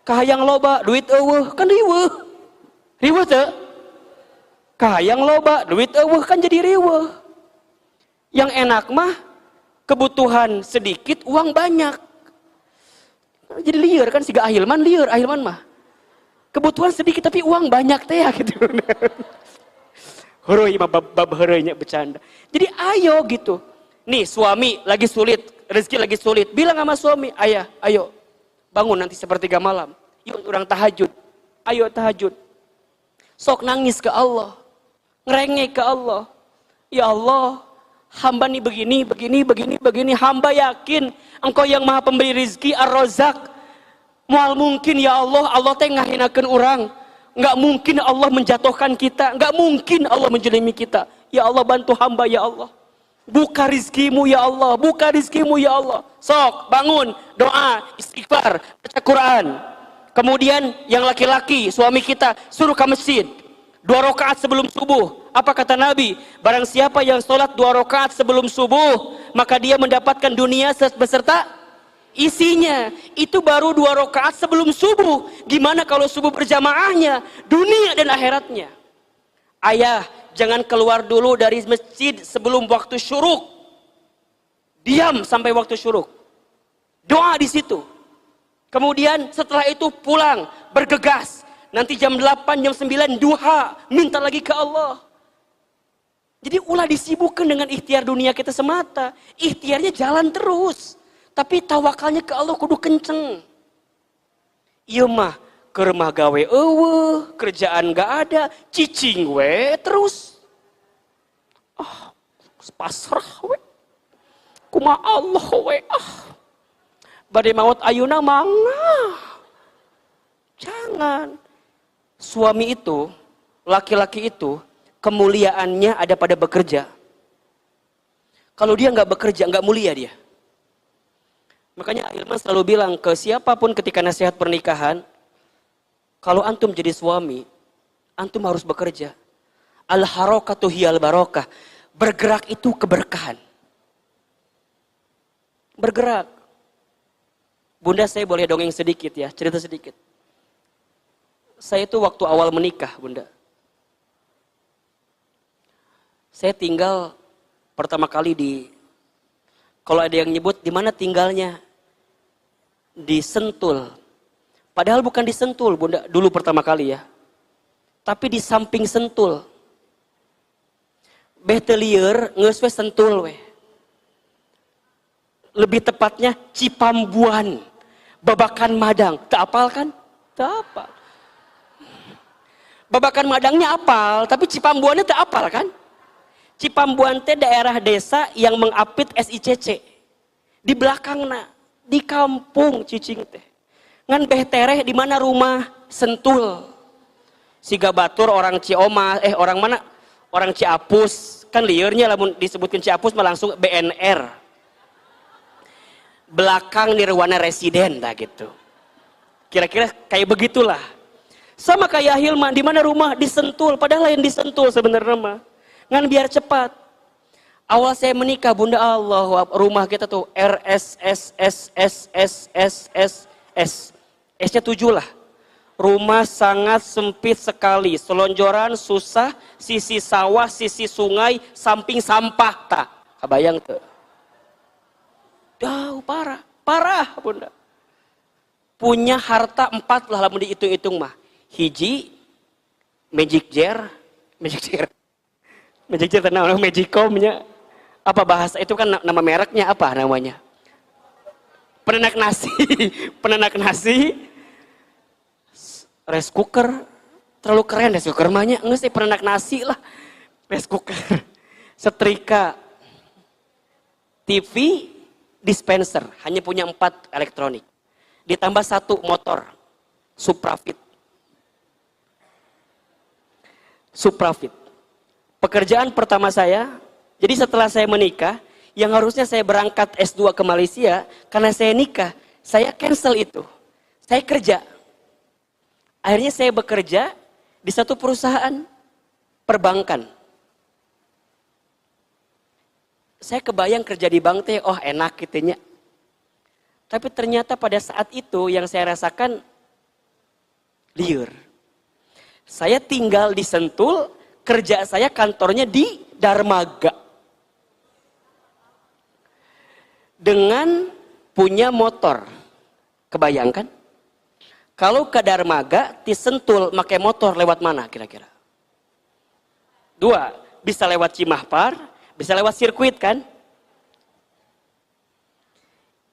Kahayang loba, duit eueuh, kan riweuh. Riweuh tuh? Kahayang loba, duit eueuh, kan jadi riweuh. Yang enak mah kebutuhan sedikit, uang banyak. Jadi liar kan, siga Ahilman liar, Ahilman mah. Kebutuhan sedikit tapi uang banyak teh ya gitu. Heureui mah bab heureuynya bercanda. Jadi ayo gitu. Nih suami lagi sulit, rezeki lagi sulit. Bilang sama suami, ayah, ayo bangun nanti sepertiga malam. Yuk orang tahajud. Ayo tahajud. Sok nangis ke Allah. Ngerengek ke Allah. Ya Allah, hamba nih begini. Hamba yakin Engkau yang maha pemberi rizki, Ar-Razak. Mual mungkin ya Allah, Allah teh ngahinakeun orang. Nggak mungkin Allah menjatuhkan kita. Nggak mungkin Allah menjelimi kita. Ya Allah bantu hamba ya Allah. Buka rizkimu ya Allah. Buka rizkimu ya Allah. Sok bangun, doa, istighfar, baca Quran. Kemudian yang laki-laki, suami kita suruh ke masjid. 2 rakaat sebelum subuh. Apa kata Nabi? Barang siapa yang sholat 2 rakaat sebelum subuh, maka dia mendapatkan dunia beserta isinya. Itu baru 2 rakaat sebelum subuh. Gimana kalau subuh berjamaahnya? Dunia dan akhiratnya. Ayah, jangan keluar dulu dari masjid sebelum waktu syuruk. Diam sampai waktu syuruk. Doa di situ. Kemudian setelah itu pulang, bergegas. Nanti jam 8, jam 9 duha, minta lagi ke Allah. Jadi ulah disibukkan dengan ikhtiar dunia kita semata. Ikhtiarnya jalan terus. Tapi tawakalnya ke Allah kudu kenceng. Iya mah, ke rumah gawe kerjaan gak ada, cicing we terus. Pasrah we. Kuma Allah we. Badai maut ayuna mangga. Jangan. Suami itu, laki-laki itu, kemuliaannya ada pada bekerja. Kalau dia nggak bekerja, nggak mulia dia. Makanya Hilman selalu bilang ke siapapun ketika nasihat pernikahan, kalau antum jadi suami, antum harus bekerja. Al-harakatu hiyal barokah. Bergerak itu keberkahan. Bergerak. Bunda, saya boleh dongeng sedikit ya, cerita sedikit. Saya itu waktu awal menikah, Bunda. Saya tinggal pertama kali kalau ada yang nyebut di mana tinggalnya, di Sentul. Padahal bukan di Sentul, Bunda, dulu pertama kali ya. Tapi di samping Sentul. Betelier geus we Sentul we. Lebih tepatnya Cipambuan, Babakan Madang. Tak apal kan? Tak apal. Babakan Madangnya apal, tapi Cipambuannya tak apal kan? Cipambuan teh daerah desa yang mengapit SICC. Di belakangna, di kampung cicing teh. Ngan beh tereh di mana rumah Sentul. Siga batur orang Cioma, orang mana? Orang Ciapus. Kan liurnya lamun disebutkan Ciapus mah langsung BNR. Belakang Nirwana Residen dah gitu. Kira-kira kayak begitulah. Sama kayak Hilman, di mana rumah? Di Sentul, padahal lain di Sentul sebenarnya mah. Ngan biar cepat. Awal saya menikah, Bunda, Allah, rumah kita tuh RSSSSSSSS. S-nya 7 lah. Rumah sangat sempit sekali, selonjoran susah, sisi sawah, sisi sungai, samping sampah tak. Kebayang tuh. Jauh parah, parah Bunda. Punya harta 4 lah lamun dihitung-hitung mah. Hiji, Magic Jar tenang, Magicom-nya. Apa bahasa itu kan nama mereknya apa namanya? Penenak nasi. Rice cooker, terlalu keren rice cooker mahnya. Enggak sih penenak nasi lah. Rice cooker. Setrika. TV, dispenser, hanya punya 4 elektronik. Ditambah 1 motor, Suprafit. Pekerjaan pertama saya, jadi setelah saya menikah, yang harusnya saya berangkat S2 ke Malaysia, karena saya nikah, saya cancel itu. Saya kerja. Akhirnya saya bekerja di satu perusahaan perbankan. Saya kebayang kerja di bank teh, oh enak gitunya. Tapi ternyata pada saat itu yang saya rasakan liur. Saya tinggal di Sentul, kerja saya kantornya di Darmaga. Dengan punya motor. Kebayangkan? Kalau ke Darmaga, di Sentul, pakai motor lewat mana kira-kira? 2, bisa lewat Cimahpar, bisa lewat sirkuit kan?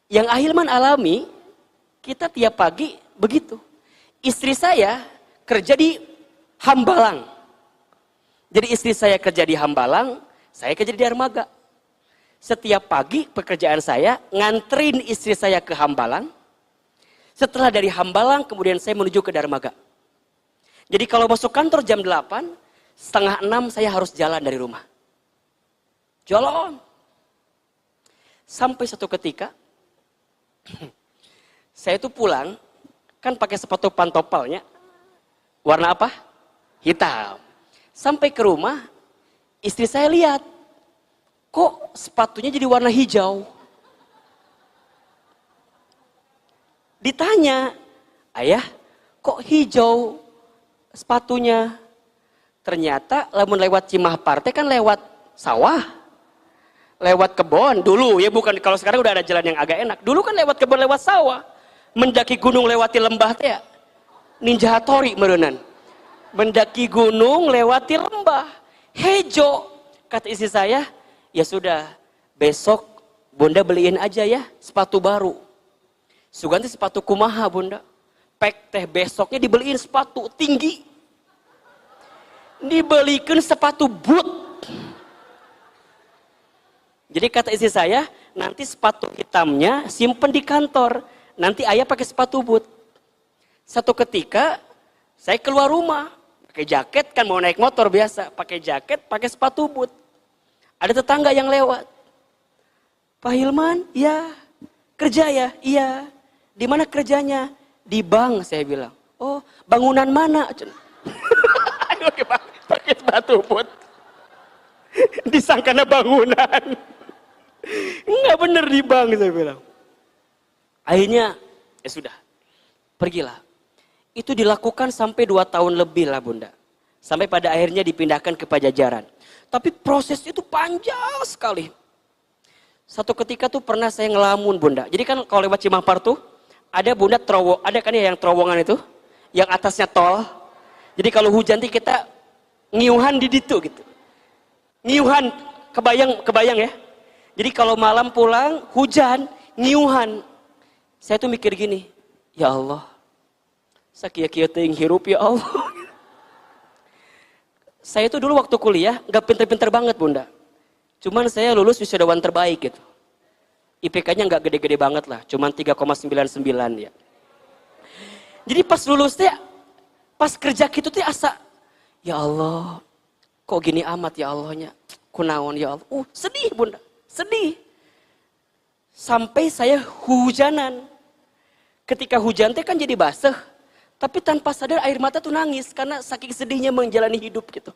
Yang Ahilman alami, kita tiap pagi begitu. Istri saya kerja di Hambalang. Jadi istri saya kerja di Hambalang, saya kerja di Darmaga. Setiap pagi pekerjaan saya nganterin istri saya ke Hambalang. Setelah dari Hambalang kemudian saya menuju ke Darmaga. Jadi kalau masuk kantor jam 8, setengah 6 saya harus jalan dari rumah. Jalan. Sampai satu ketika, saya itu pulang, kan pakai sepatu pantopelnya, warna apa? Hitam. Sampai ke rumah, istri saya lihat, kok sepatunya jadi warna hijau? Ditanya, ayah, kok hijau sepatunya? Ternyata lamun lewat Cimahpar teh kan lewat sawah, lewat kebon dulu ya, bukan kalau sekarang udah ada jalan yang agak enak. Dulu kan lewat kebon, lewat sawah, mendaki gunung lewati lembah teh, Ninja Hattori meureunnan. Mendaki gunung lewati lembah, hijau. Kata istri saya, ya sudah, besok Bunda beliin aja ya sepatu baru. Suganti sepatu kumaha Bunda? Pek teh besoknya dibeliin sepatu tinggi. Dibelikan sepatu boot. Jadi kata istri saya, nanti sepatu hitamnya simpen di kantor. Nanti ayah pakai sepatu boot. Satu ketika saya keluar rumah, pakai jaket kan mau naik motor biasa, pakai jaket, pakai sepatu boot. Ada tetangga yang lewat. Pak Hilman, ya Kerja ya? Iya. Di mana kerjanya? Di bank, saya bilang. Oh, bangunan mana? Ayo pakai batu put. Disangkana bangunan. Enggak bener di bank, saya bilang. Akhirnya, ya sudah. Pergilah. Itu dilakukan sampai 2 tahun lebih lah Bunda. Sampai pada akhirnya dipindahkan ke Pajajaran. Tapi prosesnya itu panjang sekali. Satu ketika tuh pernah saya ngelamun Bunda. Jadi kan kalau lewat Cimampar tuh, ada Bunda ada kan ya yang terowongan itu. Yang atasnya tol. Jadi kalau hujan tuh kita ngiuhan di situ gitu. Ngiuhan, kebayang ya. Jadi kalau malam pulang, hujan, ngiuhan. Saya tuh mikir gini, ya Allah, sakia-kia ting hirup ya Allah. Saya tuh dulu waktu kuliah, gak pinter-pinter banget Bunda. Cuman saya lulus wisudawan terbaik gitu. IPK-nya gak gede-gede banget lah, cuman 3,99 ya. Jadi pas lulus teh, pas kerja gitu teh asa, ya Allah, kok gini amat ya Allahnya. Kunaon ya Allah. Sedih Bunda, sedih. Sampai saya hujanan. Ketika hujan teh kan jadi basah. Tapi tanpa sadar air mata tuh nangis karena saking sedihnya menjalani hidup gitu.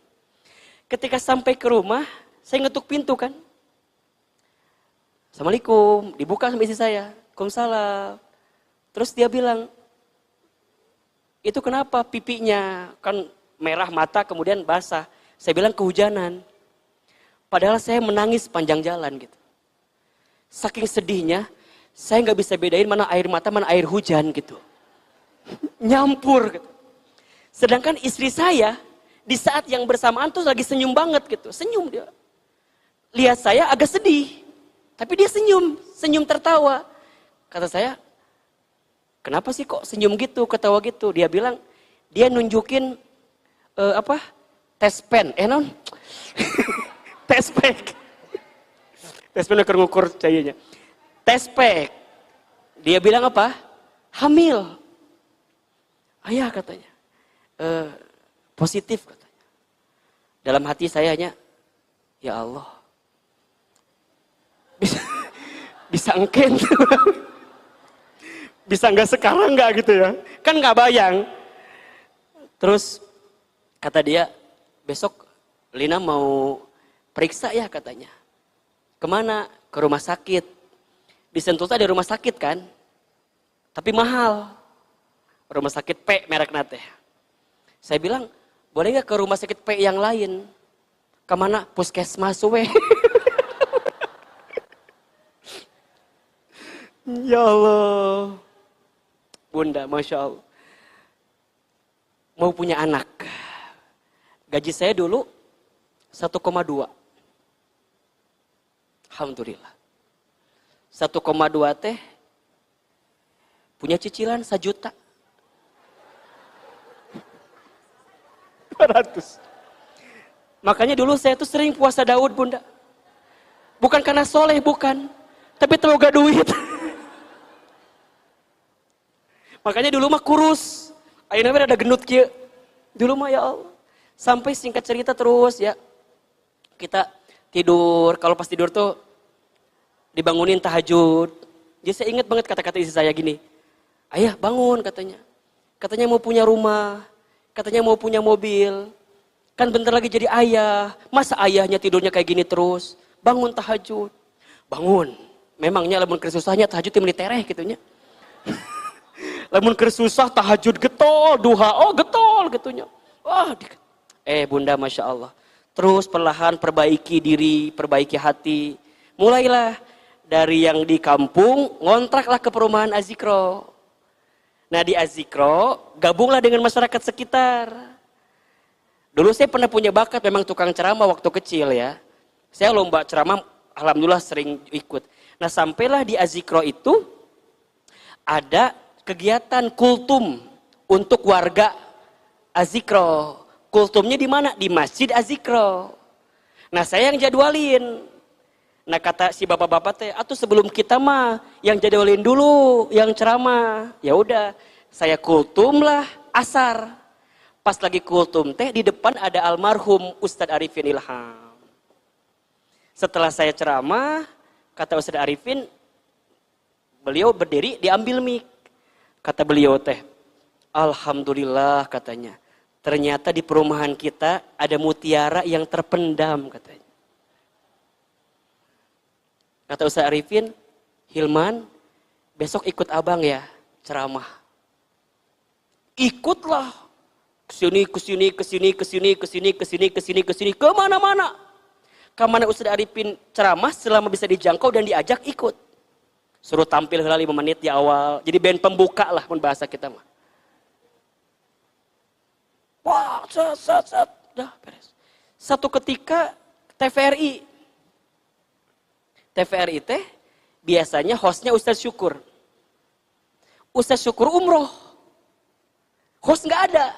Ketika sampai ke rumah, saya ngetuk pintu kan. Assalamualaikum, dibuka sama istri saya. Waalaikumsalam. Terus dia bilang, itu kenapa pipinya kan merah mata kemudian basah. Saya bilang kehujanan. Padahal saya menangis panjang jalan gitu. Saking sedihnya, saya nggak bisa bedain mana air mata, mana air hujan gitu. Nyampur gitu. Sedangkan istri saya di saat yang bersamaan tuh lagi senyum banget gitu. Senyum dia. Lihat saya agak sedih. Tapi dia senyum tertawa. Kata saya, kenapa sih kok senyum gitu, ketawa gitu? Dia bilang, dia nunjukin tes pen. Non? Tes pack. Tes pen ngukur cahayanya. Tes pack. Dia bilang apa? Hamil. Ayah katanya. Positif katanya. Dalam hati saya hanya, ya Allah. Bisa engken. Bisa enggak sekarang enggak gitu ya. Kan enggak bayang. Terus kata dia, besok Lina mau periksa ya katanya. Kemana? Ke rumah sakit. Di Sentul ada rumah sakit kan. Tapi mahal. Rumah sakit P merek nate. Saya bilang, boleh gak ke rumah sakit P yang lain? Kemana? Puskesmas we. Ya Allah. Bunda, Masya Allah. Mau punya anak. Gaji saya dulu 1,2. Alhamdulillah. 1,2 teh punya cicilan 1 juta. 200. Makanya dulu saya tuh sering puasa Daud Bunda. Bukan karena soleh, bukan. Tapi tenaga duit. Makanya dulu mah kurus. Ayeuna ada gendut kieu. Dulu mah ya Allah. Sampai singkat cerita terus ya. Kita tidur, kalau pas tidur tuh dibangunin tahajud. Jadi saya ingat banget kata-kata istri saya gini. Ayah bangun katanya. Katanya mau punya rumah. Katanya mau punya mobil. Kan bentar lagi jadi ayah. Masa ayahnya tidurnya kayak gini terus? Bangun tahajud. Bangun. Memangnya lamun kesusahnya tahajud yang tereh gitunya. Lamun kesusah tahajud getol. Duha oh getol gitunya. Wah, Bunda Masya Allah. Terus perlahan perbaiki diri, perbaiki hati. Mulailah dari yang di kampung, ngontraklah ke perumahan Azikro. Nah di Azikro, gabunglah dengan masyarakat sekitar. Dulu saya pernah punya bakat memang tukang ceramah waktu kecil ya. Saya lomba ceramah, alhamdulillah sering ikut. Nah sampailah di Azikro itu, ada kegiatan kultum untuk warga Azikro. Kultumnya di mana? Di Masjid Azikro. Nah saya yang jadwalin. Nah kata si bapak-bapak teh, atuh sebelum kita mah yang jadwalin dulu, yang ceramah. Ya udah, saya kultum lah asar. Pas lagi kultum teh di depan ada almarhum Ustadz Arifin Ilham. Setelah saya ceramah, kata Ustadz Arifin, Beliau berdiri, diambil mic. Kata beliau teh, alhamdulillah katanya. Ternyata di perumahan kita ada mutiara yang terpendam katanya. Kata Ustaz Arifin, Hilman, besok ikut abang ya ceramah. Ikutlah. Kesini, kesini, kesini, kesini, kesini, kesini, kesini, kesini, kemana-mana. Kemana Ustaz Arifin ceramah selama bisa dijangkau dan diajak ikut. Suruh tampil 5 menit di awal. Jadi band pembuka lah pun bahasa kita mah. Wah, dah beres. Satu ketika TVRI. TVRI teh biasanya hostnya Ustaz Syukur. Ustaz Syukur umroh. Host nggak ada.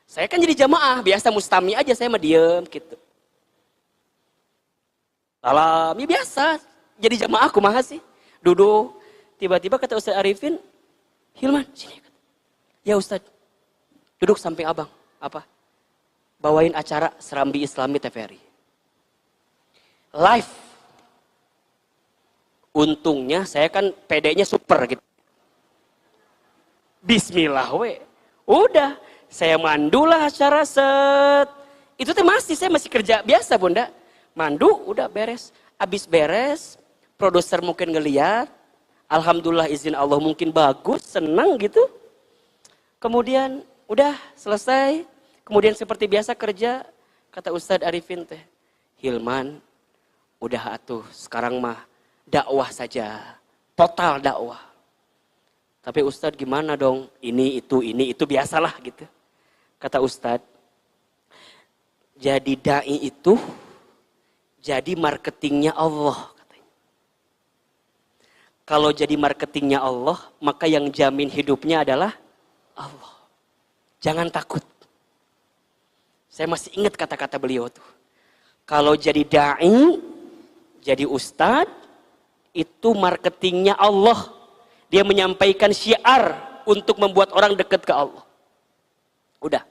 Saya kan jadi jamaah, biasa mustami aja, saya mah diem gitu. Salam, ya biasa. Jadi jamaah kumaha sih. Duduk, tiba-tiba kata Ustaz Arifin, Hilman, sini. Ya Ustaz, duduk samping abang. Apa? Bawain acara Serambi Islami TVRI. Live. Untungnya saya kan PD-nya super gitu. Bismillah we. Udah, saya mandulah acara set. Itu teh saya masih kerja biasa Bunda. Mandu udah beres. Abis beres, produser mungkin ngeliat. Alhamdulillah izin Allah mungkin bagus, senang gitu. Kemudian udah selesai. Kemudian seperti biasa kerja, kata Ustadz Arifin teh, Hilman, udah atuh sekarang mah dakwah saja. Total dakwah. Tapi Ustadz gimana dong? Ini, itu biasalah gitu. Kata Ustadz, jadi da'i itu, jadi marketingnya Allah. Katanya. Kalau jadi marketingnya Allah, maka yang jamin hidupnya adalah Allah. Jangan takut. Saya masih ingat kata-kata beliau tuh. Kalau jadi da'i, jadi ustadz, itu marketingnya Allah. Dia menyampaikan syiar untuk membuat orang dekat ke Allah. Udah,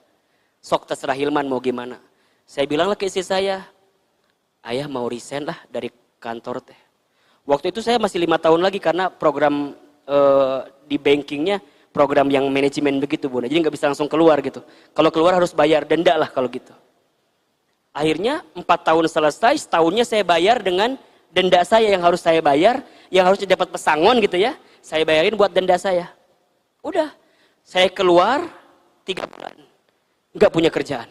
sok terserah Hilman mau gimana. Saya bilanglah ke istri saya, ayah mau resign lah dari kantor teh. Waktu itu saya masih 5 tahun lagi karena program di bankingnya program yang manajemen begitu Bunda. Jadi nggak bisa langsung keluar gitu. Kalau keluar harus bayar denda lah kalau gitu. Akhirnya 4 tahun selesai, setahunnya saya bayar dengan denda saya yang harus saya bayar, yang harusnya dapat pesangon gitu ya. Saya bayarin buat denda saya. Udah, saya keluar 3 bulan. Nggak punya kerjaan.